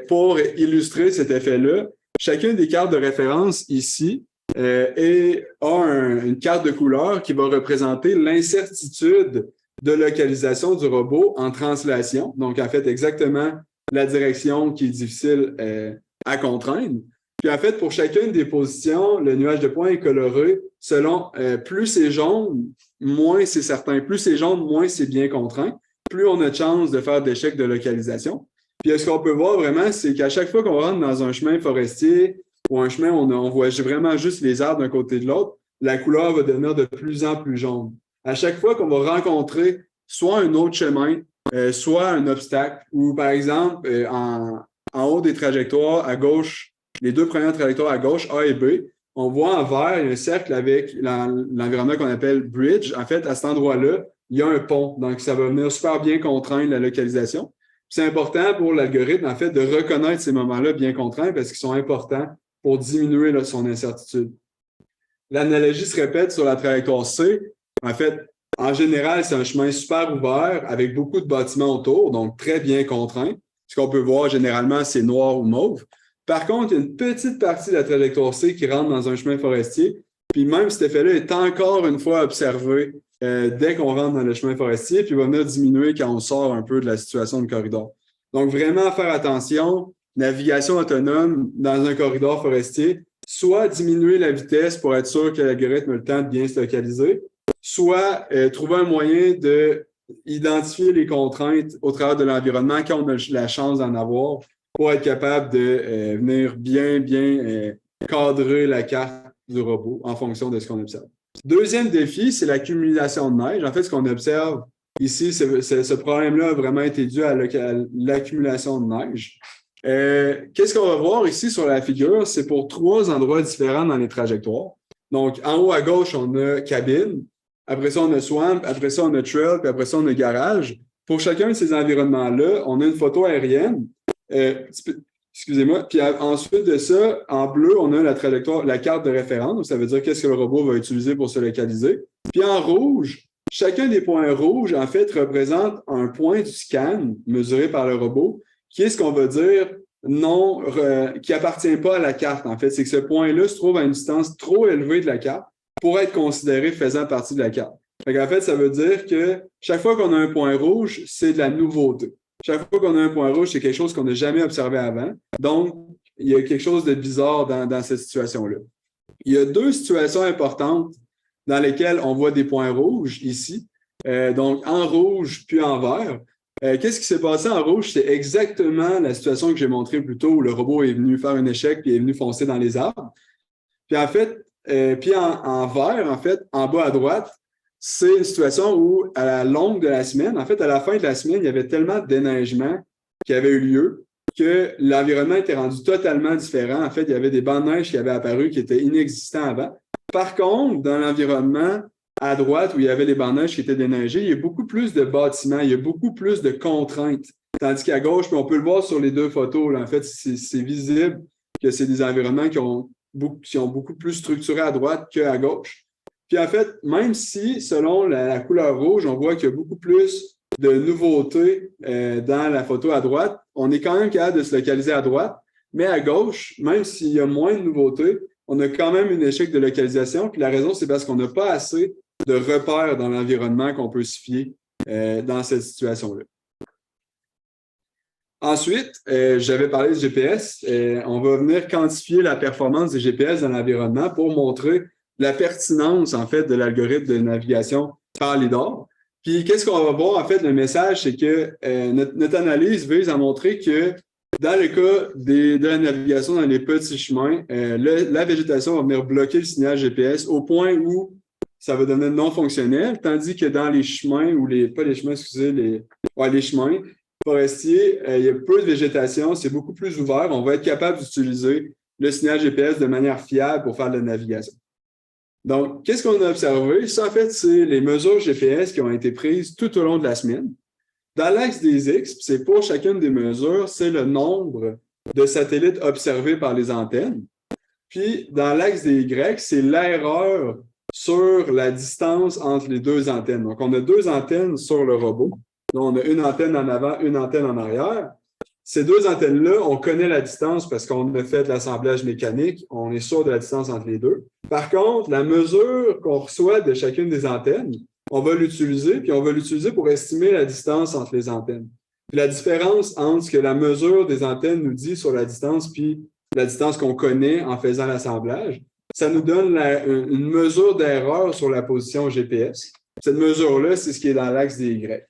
pour illustrer cet effet-là, chacune des cartes de référence ici a une carte de couleur qui va représenter l'incertitude de localisation du robot en translation. Donc, en fait, exactement la direction qui est difficile à contraindre. Puis en fait, pour chacune des positions, le nuage de points est coloré selon plus c'est jaune, moins c'est certain. Plus c'est jaune, moins c'est bien contraint. Plus on a de chances de faire d'échecs de localisation. Puis ce qu'on peut voir vraiment, c'est qu'à chaque fois qu'on rentre dans un chemin forestier ou un chemin où on voit vraiment juste les arbres d'un côté de l'autre, la couleur va devenir de plus en plus jaune. À chaque fois qu'on va rencontrer soit un autre chemin, soit un obstacle, ou par exemple, en haut des trajectoires à gauche, les deux premières trajectoires à gauche, A et B, on voit en vert, il y a un cercle avec l'environnement qu'on appelle bridge. En fait, à cet endroit-là, il y a un pont. Donc, ça va venir super bien contraindre la localisation. C'est important pour l'algorithme, en fait, de reconnaître ces moments-là bien contraints parce qu'ils sont importants pour diminuer son incertitude. L'analogie se répète sur la trajectoire C. En fait, en général, c'est un chemin super ouvert avec beaucoup de bâtiments autour, donc très bien contraint. Ce qu'on peut voir généralement, c'est noir ou mauve. Par contre, il y a une petite partie de la trajectoire C qui rentre dans un chemin forestier. Puis même cet effet-là est encore une fois observé dès qu'on rentre dans le chemin forestier, puis il va venir diminuer quand on sort un peu de la situation de corridor. Donc, vraiment faire attention, navigation autonome dans un corridor forestier, soit diminuer la vitesse pour être sûr que l'algorithme a le temps de bien se localiser, soit trouver un moyen d'identifier les contraintes au travers de l'environnement quand on a la chance d'en avoir pour être capable de venir bien cadrer la carte du robot en fonction de ce qu'on observe. Deuxième défi, c'est l'accumulation de neige. En fait, ce qu'on observe ici, ce problème-là a vraiment été dû à l'accumulation de neige. Qu'est-ce qu'on va voir ici sur la figure? C'est pour 3 endroits différents dans les trajectoires. Donc, en haut à gauche, on a cabine. Après ça, on a swamp. Après ça, on a trail. Puis après ça, on a garage. Pour chacun de ces environnements-là, on a une photo aérienne. Excusez-moi. Puis ensuite de ça, en bleu, on a la trajectoire, la carte de référence. Donc, ça veut dire qu'est-ce que le robot va utiliser pour se localiser. Puis en rouge, chacun des points rouges, en fait, représente un point du scan mesuré par le robot, qui est ce qu'on va dire qui appartient pas à la carte. En fait, c'est que ce point-là se trouve à une distance trop élevée de la carte pour être considéré faisant partie de la carte. En fait, ça veut dire que chaque fois qu'on a un point rouge, c'est de la nouveauté. Chaque fois qu'on a un point rouge, c'est quelque chose qu'on n'a jamais observé avant. Donc, il y a quelque chose de bizarre dans cette situation-là. Il y a 2 situations importantes dans lesquelles on voit des points rouges ici. Donc, en rouge puis en vert. Qu'est-ce qui s'est passé en rouge? C'est exactement la situation que j'ai montrée plus tôt où le robot est venu faire un échec puis est venu foncer dans les arbres. Puis en fait, en vert, en fait, en bas à droite, c'est une situation où, à la longue de la semaine, en fait, à la fin de la semaine, il y avait tellement de déneigement qui avait eu lieu que l'environnement était rendu totalement différent. En fait, il y avait des bancs de neige qui avaient apparu qui étaient inexistants avant. Par contre, dans l'environnement à droite, où il y avait les bancs de neige qui étaient déneigés, il y a beaucoup plus de bâtiments, il y a beaucoup plus de contraintes. Tandis qu'à gauche, puis on peut le voir sur les 2 photos, là, en fait, c'est visible que c'est des environnements qui sont beaucoup plus structurés à droite qu'à gauche. Puis en fait, même si, selon la couleur rouge, on voit qu'il y a beaucoup plus de nouveautés dans la photo à droite, on est quand même capable de se localiser à droite, mais à gauche, même s'il y a moins de nouveautés, on a quand même un échec de localisation. Puis la raison, c'est parce qu'on n'a pas assez de repères dans l'environnement qu'on peut se fier dans cette situation-là. Ensuite, j'avais parlé du GPS. On va venir quantifier la performance des GPS dans l'environnement pour montrer la pertinence, en fait, de l'algorithme de navigation par lidar. Puis, qu'est-ce qu'on va voir? En fait, le message, c'est que notre analyse vise à montrer que dans le cas de la navigation dans les petits chemins, la végétation va venir bloquer le signal GPS au point où ça va devenir non fonctionnel, tandis que dans les chemins, ou pas les chemins, excusez, les chemins forestiers, il y a peu de végétation, c'est beaucoup plus ouvert. On va être capable d'utiliser le signal GPS de manière fiable pour faire de la navigation. Donc, qu'est-ce qu'on a observé? Ça, en fait, c'est les mesures GPS qui ont été prises tout au long de la semaine. Dans l'axe des X, c'est pour chacune des mesures, c'est le nombre de satellites observés par les antennes. Puis, dans l'axe des Y, c'est l'erreur sur la distance entre les deux antennes. Donc, on a deux antennes sur le robot. Donc, on a une antenne en avant, une antenne en arrière. Ces deux antennes-là, on connaît la distance parce qu'on a fait de l'assemblage mécanique. On est sûr de la distance entre les deux. Par contre, la mesure qu'on reçoit de chacune des antennes, on va l'utiliser, puis on va l'utiliser pour estimer la distance entre les antennes. Puis la différence entre ce que la mesure des antennes nous dit sur la distance, puis la distance qu'on connaît en faisant l'assemblage, ça nous donne une mesure d'erreur sur la position GPS. Cette mesure-là, c'est ce qui est dans l'axe des Y.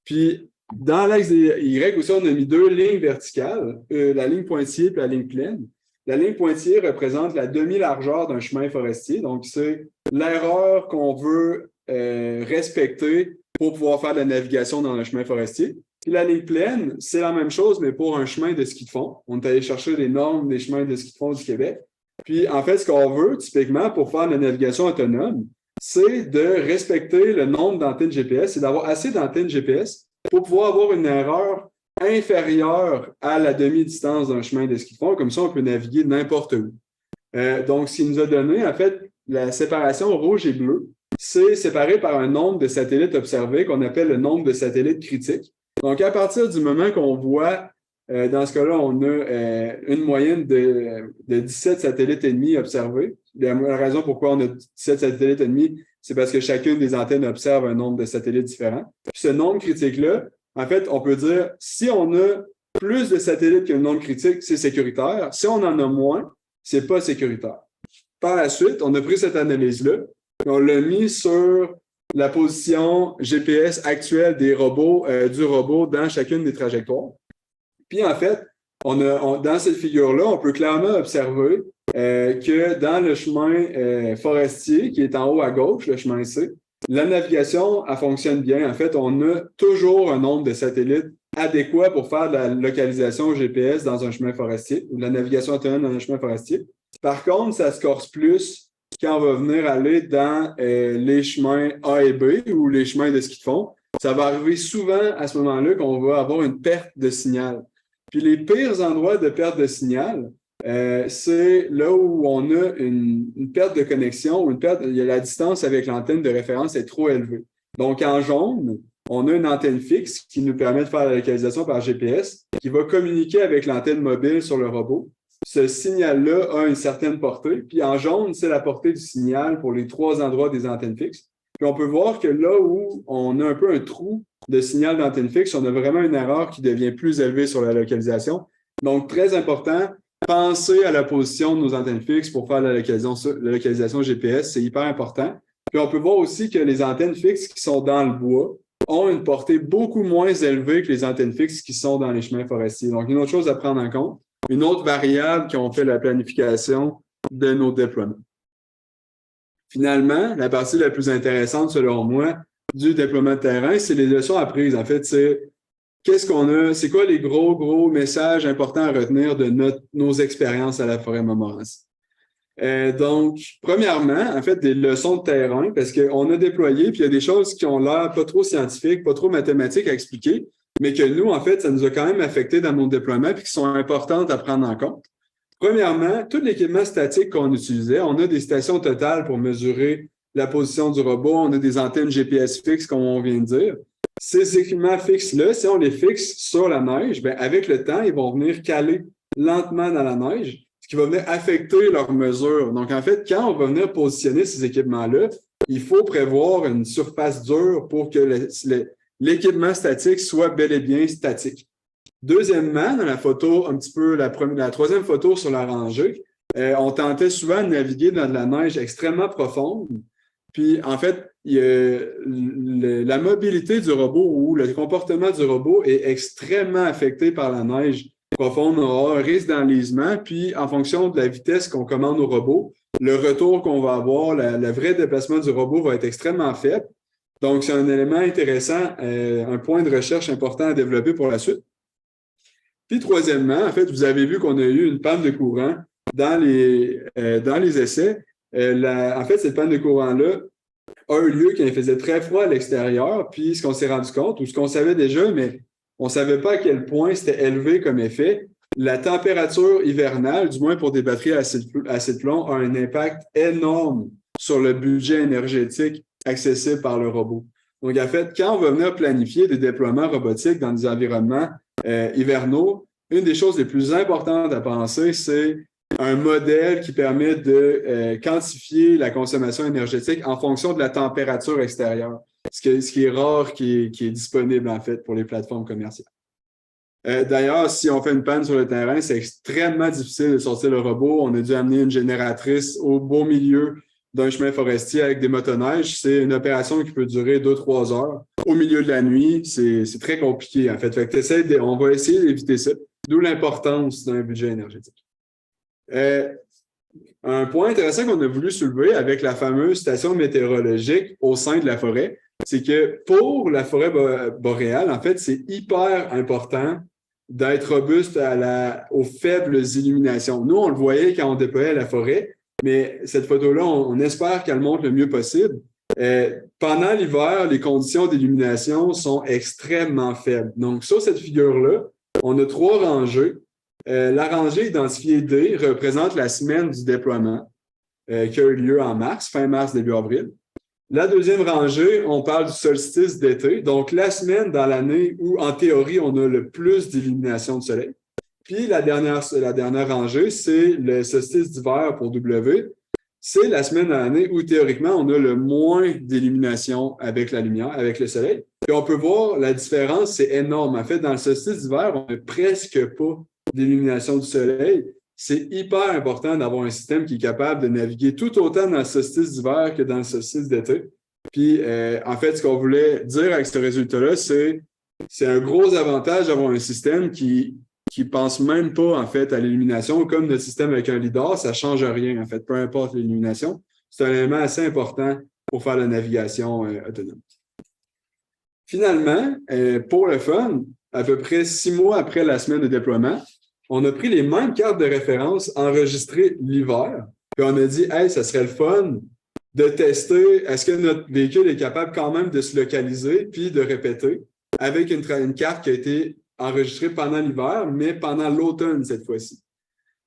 Puis, dans l'axe des Y aussi, on a mis deux lignes verticales, la ligne pointillée et la ligne pleine. La ligne pointillée représente la demi-largeur d'un chemin forestier. Donc, c'est l'erreur qu'on veut respecter pour pouvoir faire de la navigation dans un chemin forestier. Puis la ligne pleine, c'est la même chose, mais pour un chemin de ski de fond. On est allé chercher les normes des chemins de ski de fond du Québec. Puis, en fait, ce qu'on veut, typiquement, pour faire de la navigation autonome, c'est de respecter le nombre d'antennes GPS et d'avoir assez d'antennes GPS pour pouvoir avoir une erreur inférieure à la demi-distance d'un chemin de ski de fond. Comme ça, on peut naviguer n'importe où. Donc, ce qui nous a donné, en fait, la séparation rouge et bleu, c'est séparé par un nombre de satellites observés qu'on appelle le nombre de satellites critiques. Donc, à partir du moment qu'on voit, dans ce cas-là, on a une moyenne de 17 satellites et demi observés. La raison pourquoi on a 17 satellites et demi, c'est parce que chacune des antennes observe un nombre de satellites différents. Puis ce nombre critique-là, en fait, on peut dire, si on a plus de satellites que le nombre critique, c'est sécuritaire. Si on en a moins, c'est pas sécuritaire. Par la suite, on a pris cette analyse-là et on l'a mis sur la position GPS actuelle du robot dans chacune des trajectoires. Puis en fait, dans cette figure-là, on peut clairement observer que dans le chemin forestier, qui est en haut à gauche, le chemin C, la navigation, elle fonctionne bien. En fait, on a toujours un nombre de satellites adéquat pour faire de la localisation GPS dans un chemin forestier ou de la navigation autonome dans un chemin forestier. Par contre, ça se corse plus quand on va venir aller dans les chemins A et B ou les chemins de ski de fond. Ça va arriver souvent à ce moment-là qu'on va avoir une perte de signal. Puis les pires endroits de perte de signal, c'est là où on a une perte de connexion ou la distance avec l'antenne de référence est trop élevée. Donc, en jaune, on a une antenne fixe qui nous permet de faire la localisation par GPS qui va communiquer avec l'antenne mobile sur le robot. Ce signal-là a une certaine portée. Puis en jaune, c'est la portée du signal pour les 3 endroits des antennes fixes. Puis on peut voir que là où on a un peu un trou de signal d'antenne fixe, on a vraiment une erreur qui devient plus élevée sur la localisation. Donc, très important, penser à la position de nos antennes fixes pour faire la localisation GPS, c'est hyper important. Puis on peut voir aussi que les antennes fixes qui sont dans le bois ont une portée beaucoup moins élevée que les antennes fixes qui sont dans les chemins forestiers. Donc, une autre chose à prendre en compte, une autre variable qui ont fait la planification de nos déploiements. Finalement, la partie la plus intéressante, selon moi, du déploiement de terrain, c'est les leçons apprises. En fait, c'est qu'est-ce qu'on a, c'est quoi les gros messages importants à retenir de nos expériences à la forêt Montmorency. Donc, premièrement, en fait, des leçons de terrain, parce qu'on a déployé, puis il y a des choses qui ont l'air pas trop scientifiques, pas trop mathématiques à expliquer, mais que nous, en fait, ça nous a quand même affecté dans nos déploiements, puis qui sont importantes à prendre en compte. Premièrement, tout l'équipement statique qu'on utilisait, on a des stations totales pour mesurer la position du robot, on a des antennes GPS fixes, comme on vient de dire. Ces équipements fixes-là, si on les fixe sur la neige, bien, avec le temps, ils vont venir caler lentement dans la neige, ce qui va venir affecter leurs mesures. Donc, en fait, quand on va venir positionner ces équipements-là, il faut prévoir une surface dure pour que l'équipement statique soit bel et bien statique. Deuxièmement, dans la photo, un petit peu la troisième photo sur la rangée, on tentait souvent de naviguer dans de la neige extrêmement profonde. Puis, en fait, la mobilité du robot ou le comportement du robot est extrêmement affecté par la neige profonde. On aura un risque d'enlisement. Puis, en fonction de la vitesse qu'on commande au robot, le retour qu'on va avoir, le vrai déplacement du robot va être extrêmement faible. Donc, c'est un élément intéressant, un point de recherche important à développer pour la suite. Puis, troisièmement, en fait, vous avez vu qu'on a eu une panne de courant dans les essais. En fait, cette panne de courant-là a eu lieu quand il faisait très froid à l'extérieur. Puis, ce qu'on s'est rendu compte, ou ce qu'on savait déjà, mais on ne savait pas à quel point c'était élevé comme effet, la température hivernale, du moins pour des batteries à acide plomb, a un impact énorme sur le budget énergétique accessible par le robot. Donc, en fait, quand on va venir planifier des déploiements robotiques dans des environnements hivernaux, une des choses les plus importantes à penser, c'est un modèle qui permet de quantifier la consommation énergétique en fonction de la température extérieure, ce qui est rare, qui est disponible en fait pour les plateformes commerciales. D'ailleurs, si on fait une panne sur le terrain, c'est extrêmement difficile de sortir le robot. On a dû amener une génératrice au beau milieu d'un chemin forestier avec des motoneiges. C'est une opération qui peut durer 2-3 heures. Au milieu de la nuit, c'est très compliqué en fait. On va essayer d'éviter ça, d'où l'importance d'un budget énergétique. Un point intéressant qu'on a voulu soulever avec la fameuse station météorologique au sein de la forêt, c'est que pour la forêt boréale, en fait, c'est hyper important d'être robuste aux faibles illuminations. Nous, on le voyait quand on déployait la forêt, mais cette photo-là, on espère qu'elle montre le mieux possible. Pendant l'hiver, les conditions d'illumination sont extrêmement faibles. Donc, sur cette figure-là, on a 3 rangées. La rangée identifiée D représente la semaine du déploiement qui a eu lieu en mars, fin mars, début avril. La deuxième rangée, on parle du solstice d'été, donc la semaine dans l'année où, en théorie, on a le plus d'illumination de soleil. Puis la dernière rangée, c'est le solstice d'hiver pour W. C'est la semaine dans l'année où, théoriquement, on a le moins d'illumination avec la lumière, avec le soleil. Puis on peut voir la différence, c'est énorme. En fait, dans le solstice d'hiver, on n'a presque pas d'illumination du soleil. C'est hyper important d'avoir un système qui est capable de naviguer tout autant dans le solstice d'hiver que dans le solstice d'été. Puis, en fait, ce qu'on voulait dire avec ce résultat-là, c'est un gros avantage d'avoir un système qui pense même pas, en fait, à l'illumination. Comme notre système avec un lidar, ça change rien, en fait, peu importe l'illumination. C'est un élément assez important pour faire la navigation autonome. Finalement, pour le fun, à peu près 6 mois après la semaine de déploiement, on a pris les mêmes cartes de référence enregistrées l'hiver, puis on a dit « Hey, ça serait le fun de tester, est-ce que notre véhicule est capable quand même de se localiser puis de répéter avec une carte qui a été enregistrée pendant l'hiver, mais pendant l'automne cette fois-ci. »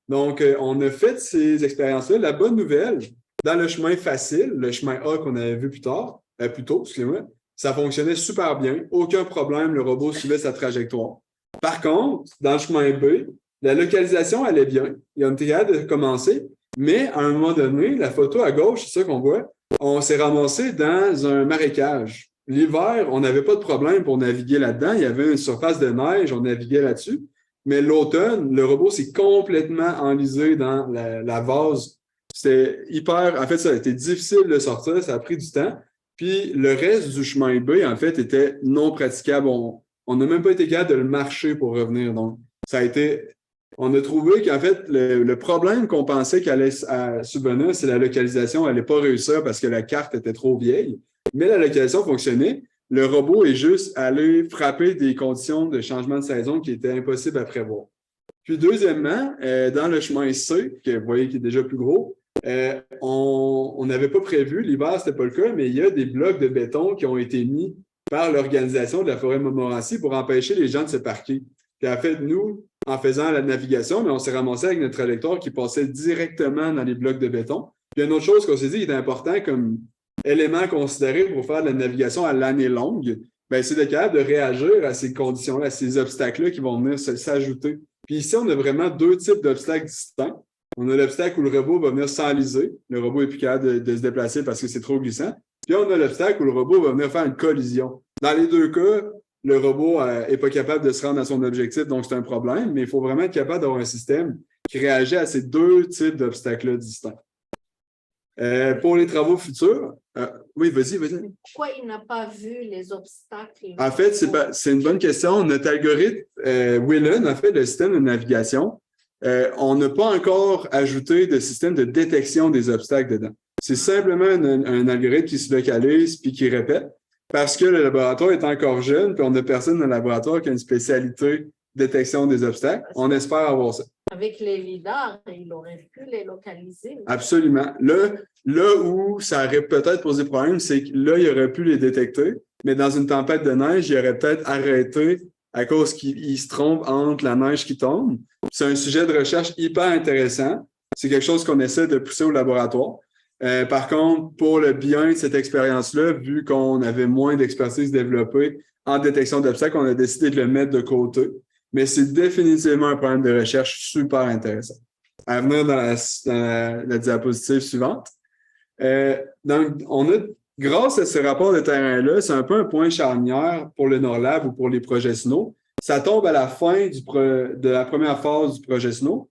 Donc, on a fait ces expériences-là. La bonne nouvelle, dans le chemin facile, le chemin A qu'on avait vu plus tôt, excusez-moi, ça fonctionnait super bien, aucun problème, le robot suivait sa trajectoire. Par contre, dans le chemin B, la localisation allait bien, il y a une triade de commencer, mais à un moment donné, la photo à gauche, c'est ça qu'on voit, on s'est ramassé dans un marécage. L'hiver, on n'avait pas de problème pour naviguer là-dedans, il y avait une surface de neige, on naviguait là-dessus, mais l'automne, le robot s'est complètement enlisé dans la vase. C'était en fait, ça a été difficile de sortir, ça a pris du temps. Puis le reste du chemin B, en fait, était non praticable. On n'a même pas été capable de le marcher pour revenir. Donc, on a trouvé qu'en fait, le problème qu'on pensait qu'il allait subvenir, c'est la localisation. Elle n'allait pas réussir parce que la carte était trop vieille. Mais la localisation fonctionnait. Le robot est juste allé frapper des conditions de changement de saison qui étaient impossibles à prévoir. Puis deuxièmement, dans le chemin C, que vous voyez qui est déjà plus gros, on n'avait pas prévu, l'hiver, ce n'était pas le cas, mais il y a des blocs de béton qui ont été mis par l'organisation de la forêt Montmorency pour empêcher les gens de se parquer. Puis en fait, nous, en faisant la navigation, mais on s'est ramassé avec notre trajectoire qui passait directement dans les blocs de béton. Puis il y a une autre chose qu'on s'est dit qui est important comme élément considéré pour faire de la navigation à l'année longue, c'est d'être capable de réagir à ces conditions-là, à ces obstacles-là qui vont venir s'ajouter. Puis ici, on a vraiment 2 types d'obstacles distincts. On a l'obstacle où le robot va venir s'enliser. Le robot n'est plus capable de se déplacer parce que c'est trop glissant. Puis on a l'obstacle où le robot va venir faire une collision. Dans les deux cas, le robot n'est pas capable de se rendre à son objectif, donc c'est un problème, mais il faut vraiment être capable d'avoir un système qui réagit à ces deux types d'obstacles-là distincts. Pour les travaux futurs, oui, vas-y. Pourquoi il n'a pas vu les obstacles? En fait, c'est une bonne question. Notre algorithme, Willen, en fait, le système de navigation, on n'a pas encore ajouté de système de détection des obstacles dedans. C'est simplement un algorithme qui se localise puis qui répète parce que le laboratoire est encore jeune puis on n'a personne dans le laboratoire qui a une spécialité détection des obstacles. On espère avoir ça. Avec les lidars, il aurait pu les localiser. Absolument. Là où ça aurait peut-être posé problème, c'est que là, il aurait pu les détecter, mais dans une tempête de neige, il aurait peut-être arrêté à cause qu'il se trompe entre la neige qui tombe. C'est un sujet de recherche hyper intéressant. C'est quelque chose qu'on essaie de pousser au laboratoire. Par contre, pour le bien de cette expérience-là, vu qu'on avait moins d'expertise développée en détection d'obstacles, on a décidé de le mettre de côté. Mais c'est définitivement un problème de recherche super intéressant. À venir dans la diapositive suivante. Donc, grâce à ce rapport de terrain-là, c'est un peu un point charnière pour le NORLAB ou pour les projets SNO. Ça tombe à la fin de la première phase du projet SNO.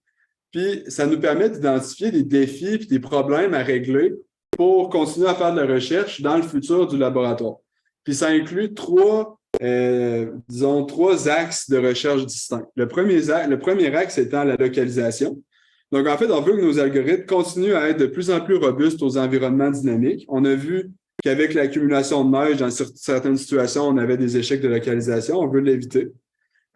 Puis, ça nous permet d'identifier des défis et des problèmes à régler pour continuer à faire de la recherche dans le futur du laboratoire. Puis, ça inclut trois axes de recherche distincts. Le premier axe étant la localisation. Donc, en fait, on veut que nos algorithmes continuent à être de plus en plus robustes aux environnements dynamiques. On a vu qu'avec l'accumulation de neige, dans certaines situations, on avait des échecs de localisation. On veut l'éviter.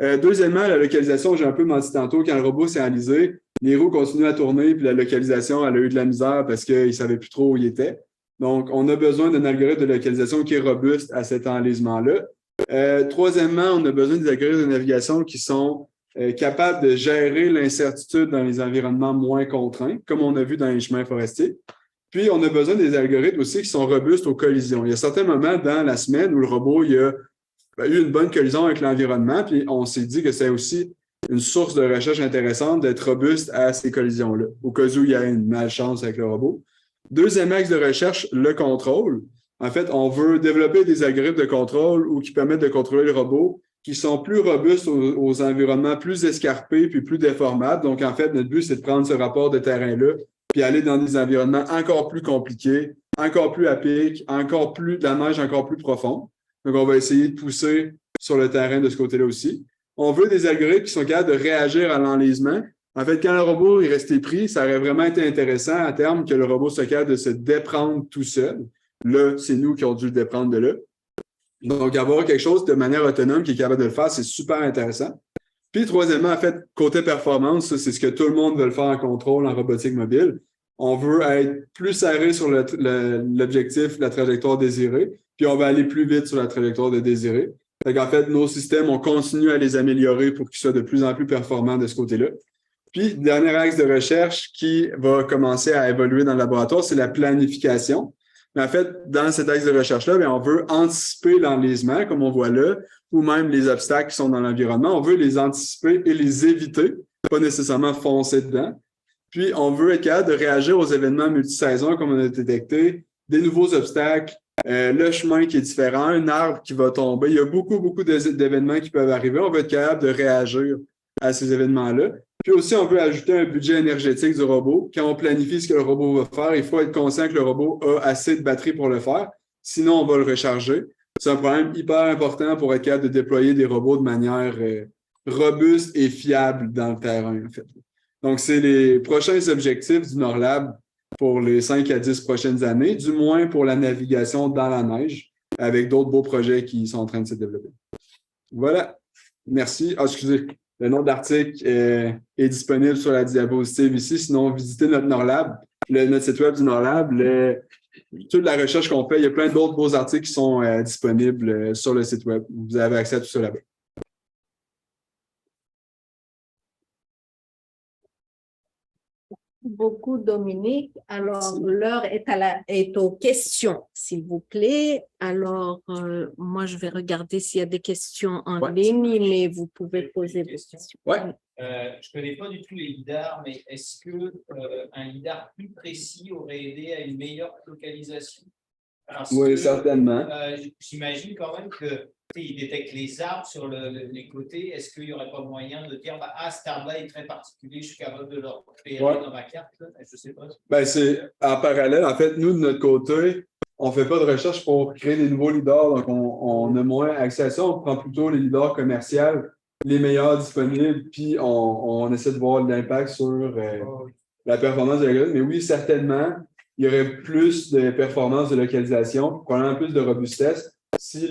Deuxièmement, la localisation, j'ai un peu menti tantôt, quand le robot s'est enlisé, les roues continuent à tourner, puis la localisation, elle a eu de la misère parce qu'il ne savait plus trop où il était. Donc, on a besoin d'un algorithme de localisation qui est robuste à cet enlisement-là. Troisièmement, on a besoin des algorithmes de navigation qui sont capables de gérer l'incertitude dans les environnements moins contraints, comme on a vu dans les chemins forestiers. Puis, on a besoin des algorithmes aussi qui sont robustes aux collisions. Il y a certains moments dans la semaine où le robot il a eu une bonne collision avec l'environnement, puis on s'est dit que c'est aussi une source de recherche intéressante d'être robuste à ces collisions-là, au cas où il y a une malchance avec le robot. Deuxième axe de recherche, le contrôle. En fait, on veut développer des algorithmes de contrôle ou qui permettent de contrôler le robot qui sont plus robustes aux environnements plus escarpés puis plus déformables. Donc, en fait, notre but, c'est de prendre ce rapport de terrain-là puis aller dans des environnements encore plus compliqués, encore plus à pic, de la neige encore plus profonde. Donc, on va essayer de pousser sur le terrain de ce côté-là aussi. On veut des algorithmes qui sont capables de réagir à l'enlisement. En fait, quand le robot est resté pris, ça aurait vraiment été intéressant à terme que le robot soit capable de se déprendre tout seul. Là, c'est nous qui avons dû le déprendre de là. Donc, avoir quelque chose de manière autonome qui est capable de le faire, c'est super intéressant. Puis, troisièmement, en fait, côté performance, c'est ce que tout le monde veut le faire en contrôle, en robotique mobile. On veut être plus serré sur l'objectif, la trajectoire désirée, puis on va aller plus vite sur la trajectoire de désirée. Donc, en fait, nos systèmes, on continue à les améliorer pour qu'ils soient de plus en plus performants de ce côté-là. Puis, dernier axe de recherche qui va commencer à évoluer dans le laboratoire, c'est la planification. Mais en fait, dans cet axe de recherche-là, bien, on veut anticiper l'enlisement, comme on voit là, ou même les obstacles qui sont dans l'environnement. On veut les anticiper et les éviter, pas nécessairement foncer dedans. Puis, on veut être capable de réagir aux événements multisaisons, comme on a détecté, des nouveaux obstacles, le chemin qui est différent, un arbre qui va tomber. Il y a beaucoup d'événements qui peuvent arriver. On veut être capable de réagir à ces événements-là. Puis aussi, on veut ajouter un budget énergétique du robot. Quand on planifie ce que le robot va faire, il faut être conscient que le robot a assez de batterie pour le faire. Sinon, on va le recharger. C'est un problème hyper important pour être capable de déployer des robots de manière robuste et fiable dans le terrain, en fait. Donc, c'est les prochains objectifs du NORLAB pour les 5 à 10 prochaines années, du moins pour la navigation dans la neige, avec d'autres beaux projets qui sont en train de se développer. Voilà. Merci. Ah, excusez. Le nom de l'article est disponible sur la diapositive ici. Sinon, visitez notre NORLAB, notre site web du NORLAB. Toute la recherche qu'on fait, il y a plein d'autres beaux articles qui sont disponibles sur le site web. Vous avez accès à tout ça là-bas. beaucoup, Dominique. Alors, L'heure est aux questions, s'il vous plaît. Alors, moi, je vais regarder s'il y a des questions en ligne, mais vous pouvez poser vos questions. Ouais. Je ne connais pas du tout les lidars, mais est-ce qu'un lidar plus précis aurait aidé à une meilleure localisation? Oui, certainement. J'imagine quand même que il détecte les arbres sur les côtés. Est-ce qu'il n'y aurait pas moyen de dire cet arbre-là est très particulier, je suis capable de le repérer dans ma carte? Je ne sais pas. Ben, c'est en parallèle. En fait, nous, de notre côté, on ne fait pas de recherche pour créer des nouveaux lidars, donc on a moins accès à ça. On prend plutôt les lidars commerciaux, les meilleurs disponibles, puis on essaie de voir l'impact sur la performance de l'algorithme. Mais oui, certainement, il y aurait plus de performance de localisation, probablement plus de robustesse si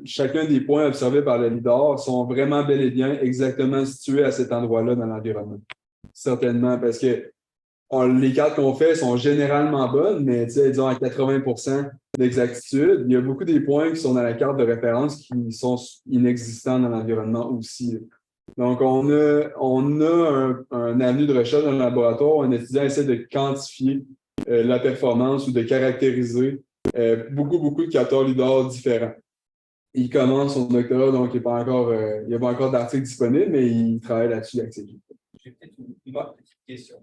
chacun des points observés par le lidar sont vraiment bel et bien exactement situés à cet endroit-là dans l'environnement. Certainement, parce que les cartes qu'on fait sont généralement bonnes, mais disons à 80% d'exactitude. Il y a beaucoup des points qui sont dans la carte de référence qui sont inexistants dans l'environnement aussi. Donc, on a un avenue de recherche dans le laboratoire où un étudiant essaie de quantifier la performance ou de caractériser beaucoup de capteurs lidar différents. Il commence son doctorat, donc il n'y a pas encore d'article disponible, mais il travaille là-dessus activement. J'ai peut-être une petite question.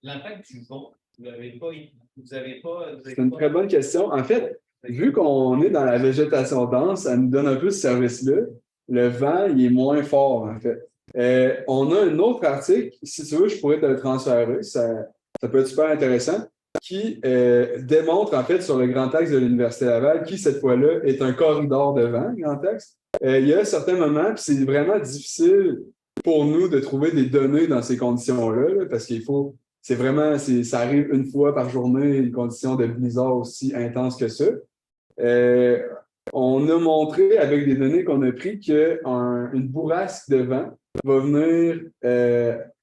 L'impact du vent, vous n'avez pas. C'est une très bonne question. En fait, vu qu'on est dans la végétation dense, ça nous donne un peu ce service-là. Le vent, il est moins fort, en fait. On a un autre article, si tu veux, je pourrais te le transférer, ça peut être super intéressant, qui démontre, en fait, sur le Grand Axe de l'Université Laval, qui, cette fois-là, est un corridor de vent, Grand Axe. Il y a certains moments, puis c'est vraiment difficile pour nous de trouver des données dans ces conditions-là, là, parce qu'il faut. Ça arrive une fois par journée, une condition de blizzard aussi intense que ça. On a montré avec des données qu'on a prises qu'une bourrasque de vent va venir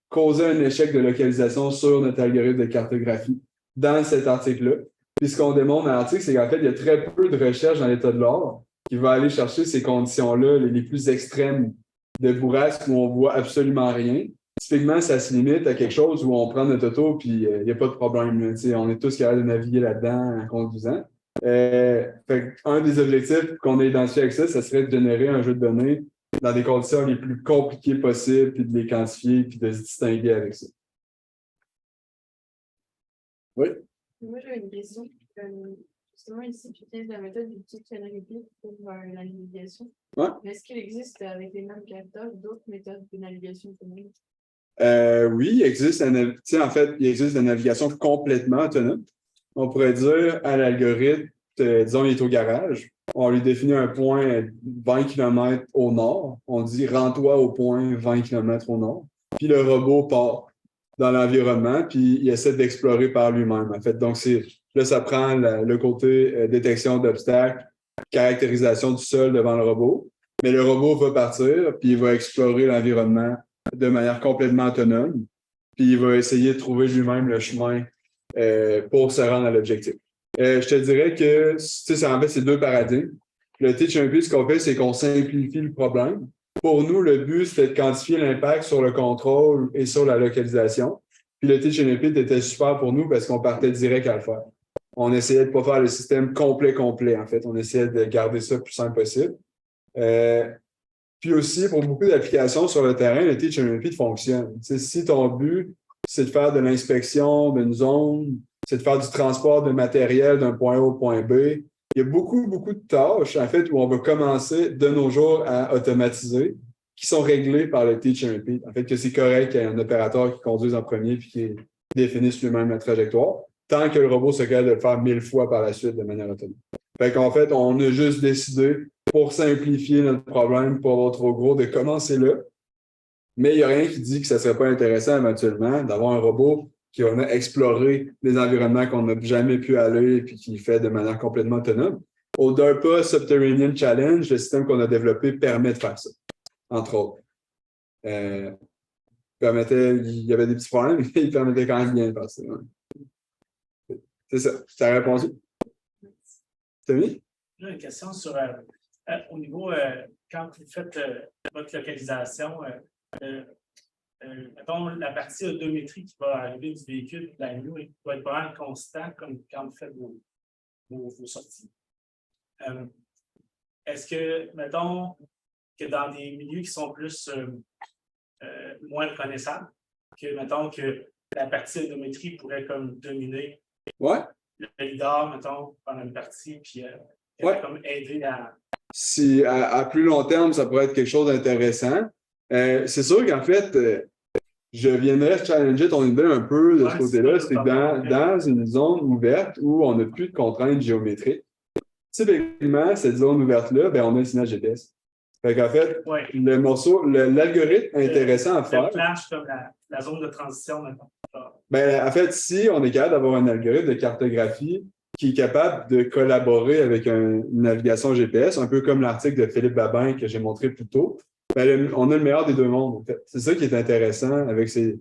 causer un échec de localisation sur notre algorithme de cartographie dans cet article-là. Puis ce qu'on démontre dans l'article, c'est qu'en fait, il y a très peu de recherches dans l'état de l'art qui va aller chercher ces conditions-là, les plus extrêmes de bourrasque où on voit absolument rien. Typiquement, ça se limite à quelque chose où on prend notre auto puis il n'y a pas de problème. On est tous capables de naviguer là-dedans en conduisant. Un des objectifs qu'on a identifié avec ça serait de générer un jeu de données dans des conditions les plus compliquées possibles, puis de les quantifier, puis de se distinguer avec ça. Oui? Moi, j'avais une question. Justement, ici, tu utilises la méthode du petit channel pour la navigation. Ouais. Est-ce qu'il existe avec les mêmes capteurs d'autres méthodes de navigation autonome? Oui, il existe il existe la navigation complètement autonome. On pourrait dire à l'algorithme, disons, il est au garage. On lui définit un point 20 km au nord. On dit rends-toi au point 20 km au nord. Puis le robot part dans l'environnement, puis il essaie d'explorer par lui-même. En fait, donc là, ça prend le côté détection d'obstacles, caractérisation du sol devant le robot. Mais le robot va partir, puis il va explorer l'environnement de manière complètement autonome, puis il va essayer de trouver lui-même le chemin pour se rendre à l'objectif. Je te dirais que, en fait, c'est deux paradigmes. Le TeachMP, ce qu'on fait, c'est qu'on simplifie le problème. Pour nous, le but, c'était de quantifier l'impact sur le contrôle et sur la localisation. Puis le TeachMP était super pour nous parce qu'on partait direct à le faire. On essayait de ne pas faire le système complet, en fait. On essayait de garder ça le plus simple possible. Puis aussi, pour beaucoup d'applications sur le terrain, le TeachMP fonctionne. Si ton but, c'est de faire de l'inspection d'une zone, c'est de faire du transport de matériel d'un point A au point B, il y a beaucoup de tâches, en fait, où on va commencer de nos jours à automatiser, qui sont réglées par le TeachMP. En fait, que c'est correct qu'il y ait un opérateur qui conduise en premier puis qui définisse lui-même la trajectoire, tant que le robot se capable de le faire 1000 fois par la suite de manière autonome. Fait qu'en fait, on a juste décidé, pour simplifier notre problème, pour avoir trop gros, de commencer là. Mais il n'y a rien qui dit que ça ne serait pas intéressant éventuellement d'avoir un robot qui va explorer des environnements qu'on n'a jamais pu aller et puis qui fait de manière complètement autonome. Au DARPA Subterranean Challenge, le système qu'on a développé permet de faire ça, entre autres. Il y avait des petits problèmes, mais il permettait quand même bien de faire ça. Ouais. C'est ça. Ça a répondu? Tommy? J'ai une question sur au niveau, quand vous faites votre localisation, mettons, la partie odométrie qui va arriver du véhicule de la nuit va être vraiment constant comme quand vous faites vos sorties. Est-ce que, mettons, que dans des milieux qui sont plus moins reconnaissables, que, mettons, que la partie odométrie pourrait comme dominer Ouais. le lidar, mettons, pendant une partie, puis Ouais. comme aider à... Si à plus long terme, ça pourrait être quelque chose d'intéressant. C'est sûr qu'en fait, je viendrais challenger ton idée un peu de Ouais, ce côté-là. c'est C'est ça, que dans une zone ouverte où on n'a plus de contraintes géométriques, typiquement, cette zone ouverte-là, ben, on a le signal GPS. Fait qu'en fait, Ouais. le morceau, l'algorithme intéressant à Le faire, flash comme la zone de transition, maintenant. ben, en fait, si on est capable d'avoir un algorithme de cartographie qui est capable de collaborer avec une navigation GPS, un peu comme l'article de Philippe Babin que j'ai montré plus tôt, ben, on a le meilleur des deux mondes. En fait. C'est ça qui est intéressant avec c'est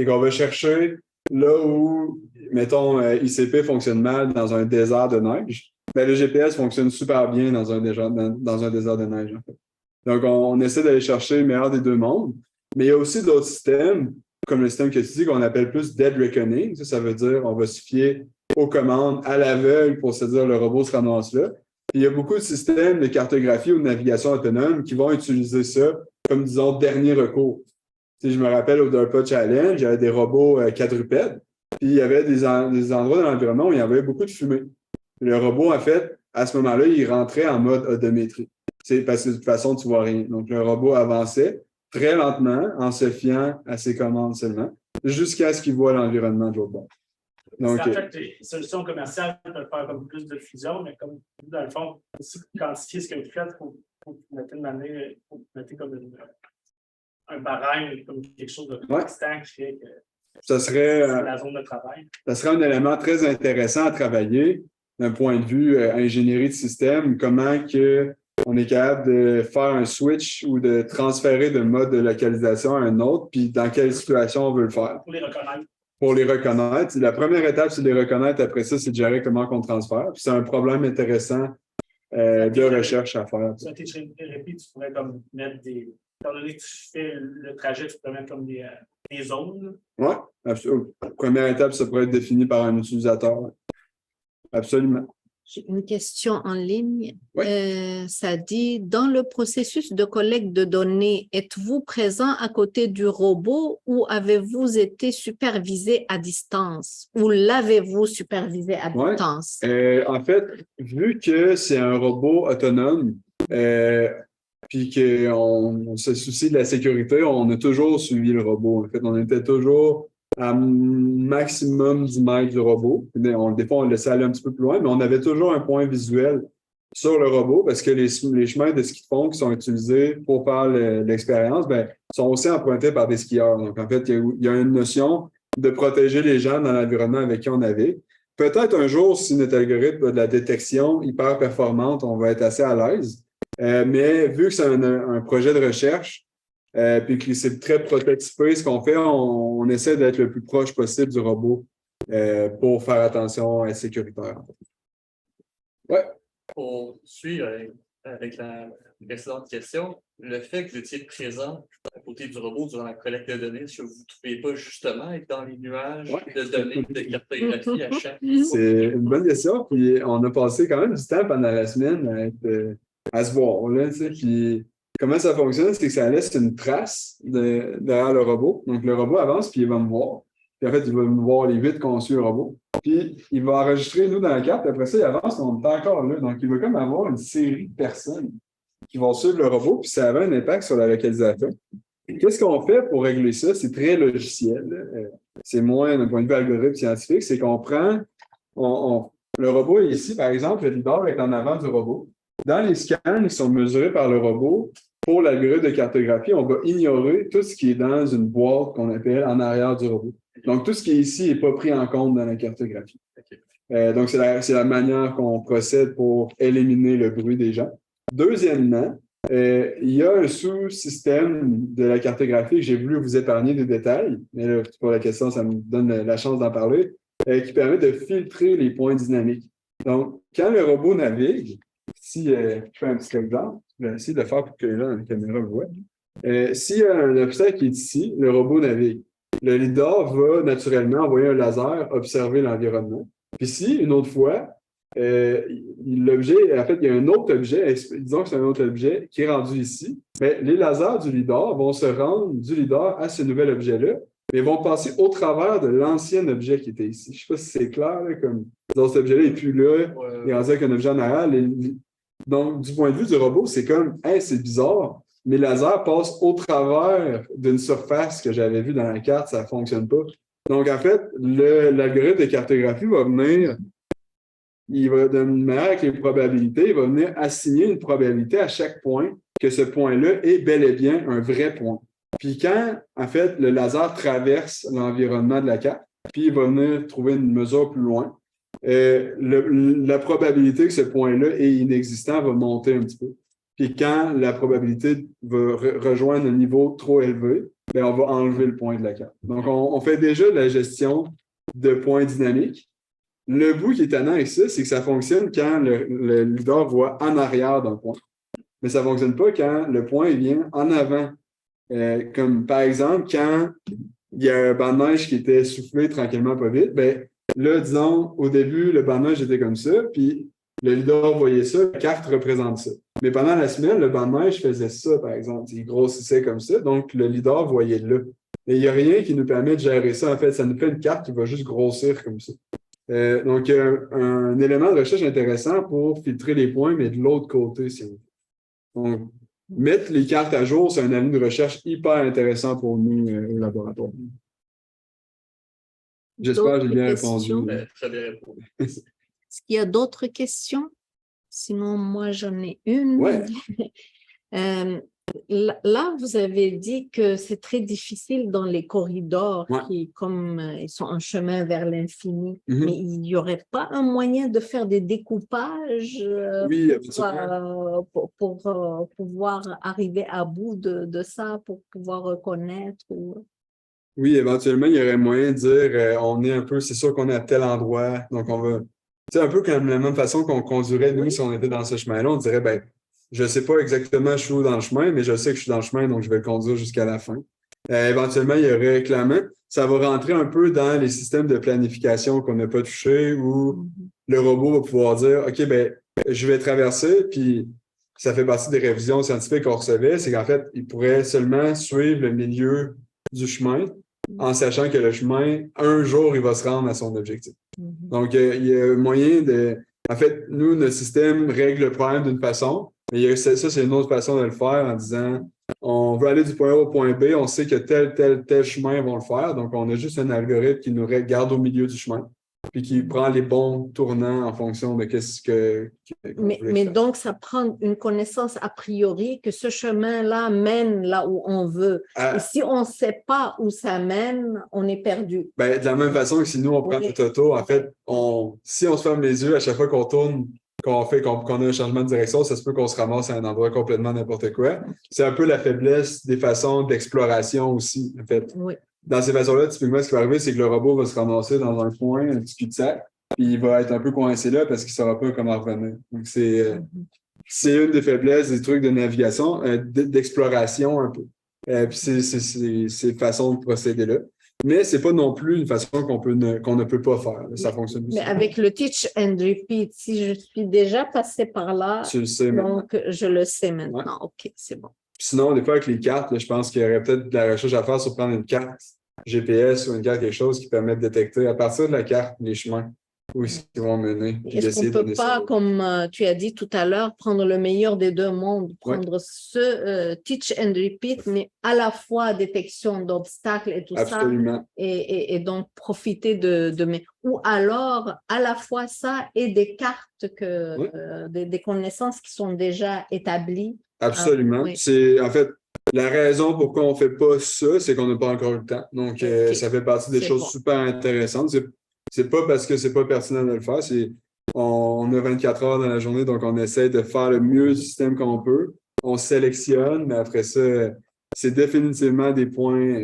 qu'on va chercher là où, mettons, ICP fonctionne mal dans un désert de neige, ben, le GPS fonctionne super bien dans un désert de neige. En fait. Donc, on essaie d'aller chercher le meilleur des deux mondes, mais il y a aussi d'autres systèmes, comme le système que tu dis, qu'on appelle plus dead reckoning. Ça veut dire on va se fier aux commandes à l'aveugle pour se dire le robot se ramasse là. Puis il y a beaucoup de systèmes de cartographie ou de navigation autonome qui vont utiliser ça comme, disons, dernier recours. Tu sais, je me rappelle au DARPA Challenge, il y avait des robots quadrupèdes, puis il y avait des endroits dans l'environnement où il y avait beaucoup de fumée. Le robot, en fait, à ce moment-là, il rentrait en mode odométrie. C'est parce que de toute façon, tu vois rien. Donc, le robot avançait très lentement en se fiant à ses commandes seulement, jusqu'à ce qu'il voit l'environnement de l'autre bord. Donc, En fait, les solutions commerciales peuvent faire comme plus de fusion, mais comme dans le fond, aussi quantifier ce que vous faites, il faut mettre comme un barème, comme quelque chose de constant qui fait que ça serait la zone de travail. Ça serait un élément très intéressant à travailler d'un point de vue ingénierie de système, comment que on est capable de faire un switch ou de transférer de mode de localisation à un autre, puis dans quelle situation on veut le faire. Pour les reconnaître. Pour les reconnaître. La première étape, c'est de les reconnaître. Après ça, c'est de gérer comment on transfère. Puis c'est un problème intéressant de recherche à faire. Sur tes thérapie, tu pourrais comme mettre des... Étant donné que tu fais le trajet, tu pourrais mettre comme des zones. Oui, absolument. La première étape, ça pourrait être défini par un utilisateur. Absolument. J'ai une question en ligne. Oui. Ça dit, dans le processus de collecte de données, êtes-vous présent à côté du robot ou avez-vous été supervisé à distance? Ou l'avez-vous supervisé à distance? En fait, vu que c'est un robot autonome, puis qu'on se soucie de la sécurité, on a toujours suivi le robot. En fait, on était toujours à maximum 10 mètres du robot. Des fois, on le laissait aller un petit peu plus loin, mais on avait toujours un point visuel sur le robot parce que les chemins de ski de fond qui sont utilisés pour faire l'expérience sont aussi empruntés par des skieurs. Donc, en fait, il y a une notion de protéger les gens dans l'environnement avec qui on navigue. Peut-être un jour, si notre algorithme a de la détection hyper performante, on va être assez à l'aise. Mais vu que c'est un projet de recherche, puis que c'est très prototypé, ce qu'on fait, on essaie d'être le plus proche possible du robot pour faire attention à être sécuritaire. Ouais. Pour suivre avec la précédente question, le fait que vous étiez présent à côté du robot durant la collecte de données, est-ce que vous ne trouvez pas justement être dans les nuages de données de cartographie à chaque fois? C'est une bonne question. Puis on a passé quand même du temps pendant la semaine à se voir. Là, puis comment ça fonctionne, c'est que ça laisse une trace derrière le robot. Donc le robot avance, puis il va me voir. Puis en fait, il va me voir les 8 qu'on suit le robot. Puis il va enregistrer nous dans la carte. Après ça, il avance, on est encore là. Donc il va comme avoir une série de personnes qui vont suivre le robot, puis ça avait un impact sur la localisation. Qu'est-ce qu'on fait pour régler ça? C'est très logiciel. C'est moins d'un point de vue algorithme scientifique. C'est qu'on prend... le robot est ici, par exemple, le lidar est en avant du robot. Dans les scans qui sont mesurés par le robot, pour l'algorithme de cartographie, on va ignorer tout ce qui est dans une boîte qu'on appelle en arrière du robot. Donc, tout ce qui est ici n'est pas pris en compte dans la cartographie. Donc, c'est la manière qu'on procède pour éliminer le bruit des gens. Deuxièmement, il y a un sous-système de la cartographie que j'ai voulu vous épargner des détails, mais là, pour la question, ça me donne la chance d'en parler, qui permet de filtrer les points dynamiques. Donc, quand le robot navigue, si je fais un petit exemple, je vais essayer de faire pour que là, la caméra me voit. S'il y a un obstacle qui est ici, le robot navigue. Le leader va naturellement envoyer un laser observer l'environnement. Puis si, une autre fois, l'objet, en fait, il y a un autre objet, disons que c'est un autre objet qui est rendu ici, mais les lasers du leader vont se rendre du leader à ce nouvel objet-là, mais vont passer au travers de l'ancien objet qui était ici. Je ne sais pas si c'est clair, là, comme dans cet objet-là n'est plus là, il est rendu avec un objet en arrière. Donc, du point de vue du robot, c'est comme, hey, c'est bizarre, mes lasers passent au travers d'une surface que j'avais vue dans la carte, ça ne fonctionne pas. Donc, en fait, l'algorithme de cartographie va venir, il va, de manière avec les probabilités, il va venir assigner une probabilité à chaque point que ce point-là est bel et bien un vrai point. Puis quand, en fait, le laser traverse l'environnement de la carte, puis il va venir trouver une mesure plus loin, la probabilité que ce point-là est inexistant va monter un petit peu. Puis quand la probabilité va rejoindre un niveau trop élevé, bien, on va enlever le point de la carte. Donc, on fait déjà la gestion de points dynamiques. Le bout qui est étonnant avec ça, c'est que ça fonctionne quand le leader voit en arrière d'un point. Mais ça ne fonctionne pas quand le point vient en avant. Comme par exemple, quand il y a un banc de neige qui était soufflé tranquillement pas vite, bien, là, disons, au début, le banc de neige était comme ça, puis le leader voyait ça, la carte représente ça. Mais pendant la semaine, le banc de neige faisait ça, par exemple. Il grossissait comme ça, donc le leader voyait là. Et il n'y a rien qui nous permet de gérer ça. En fait, ça nous fait une carte qui va juste grossir comme ça. Donc, un élément de recherche intéressant pour filtrer les points, mais de l'autre côté, si on veut. Donc, mettre les cartes à jour, c'est un avis de recherche hyper intéressant pour nous au laboratoire. J'espère que j'ai bien répondu. Très bien répondu. Est-ce qu'il y a d'autres questions? Sinon, moi, j'en ai une. Ouais. Là, vous avez dit que c'est très difficile dans les corridors Ouais. qui, comme ils sont en chemin vers l'infini, Mhm. mais il n'y aurait pas un moyen de faire des découpages Oui, absolument. pour pouvoir arriver à bout de ça, pour pouvoir reconnaître Oui, éventuellement, il y aurait moyen de dire on est un peu, c'est sûr qu'on est à tel endroit, donc on va. C'est un peu comme la même façon qu'on conduirait, nous, si on était dans ce chemin-là, on dirait, ben, je ne sais pas exactement je suis où dans le chemin, mais je sais que je suis dans le chemin, donc je vais le conduire jusqu'à la fin. Éventuellement, il y aurait clairement, ça va rentrer un peu dans les systèmes de planification qu'on n'a pas touchés, où le robot va pouvoir dire, OK, ben, je vais traverser, puis ça fait partie des révisions scientifiques qu'on recevait, c'est qu'en fait, il pourrait seulement suivre le milieu du chemin, en sachant que le chemin, un jour, il va se rendre à son objectif. Donc, il y a moyen de. En fait, nous, notre système règle le problème d'une façon, mais ça, c'est une autre façon de le faire en disant on veut aller du point A au point B, on sait que tel chemin vont le faire, donc on a juste un algorithme qui nous garde au milieu du chemin, puis qui prend les bons tournants en fonction de qu'est-ce que. Mais donc, ça prend une connaissance a priori que ce chemin-là mène là où on veut. Et si on ne sait pas où ça mène, on est perdu. Ben, de la même façon que si nous, on prend notre auto, en fait, si on se ferme les yeux à chaque fois qu'on tourne, qu'on a un changement de direction, ça se peut qu'on se ramasse à un endroit complètement n'importe quoi. C'est un peu la faiblesse des façons d'exploration aussi, en fait. Oui. Dans ces façons-là, typiquement, ce qui va arriver, c'est que le robot va se ramasser dans un coin, un petit cul-de-sac, puis il va être un peu coincé là parce qu'il ne saura pas comment revenir. Donc, c'est une des faiblesses des trucs de navigation, d'exploration un peu. Puis c'est ces façons de procéder là. Mais ce n'est pas non plus une façon qu'on ne peut pas faire. Ça fonctionne aussi. Mais avec le teach and repeat, si je suis déjà passé par là, tu le sais donc maintenant. Je le sais maintenant. Ouais. OK, c'est bon. Sinon, des fois, avec les cartes, là, je pense qu'il y aurait peut-être de la recherche à faire sur prendre une carte GPS ou une carte quelque chose qui permet de détecter à partir de la carte les chemins où ils vont mener. Est-ce qu'on ne peut pas, comme tu as dit tout à l'heure, prendre le meilleur des deux mondes, prendre ce teach and repeat, mais à la fois détection d'obstacles et tout Absolument. ça, et donc profiter ou alors à la fois ça et des cartes, des connaissances qui sont déjà établies. Absolument. Oui. C'est en fait la raison pourquoi on ne fait pas ça, c'est qu'on n'a pas encore eu le temps. Donc, ça fait partie des choses super intéressantes. C'est pas parce que c'est pas pertinent de le faire, on a 24 heures dans la journée, donc on essaie de faire le mieux du système qu'on peut. On sélectionne, mais après ça, c'est définitivement des points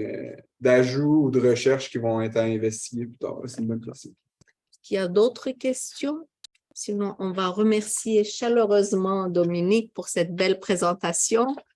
d'ajout ou de recherche qui vont être à investiguer plus tard. C'est une bonne question. Est-ce qu'il y a d'autres questions? Sinon, on va remercier chaleureusement Dominique pour cette belle présentation.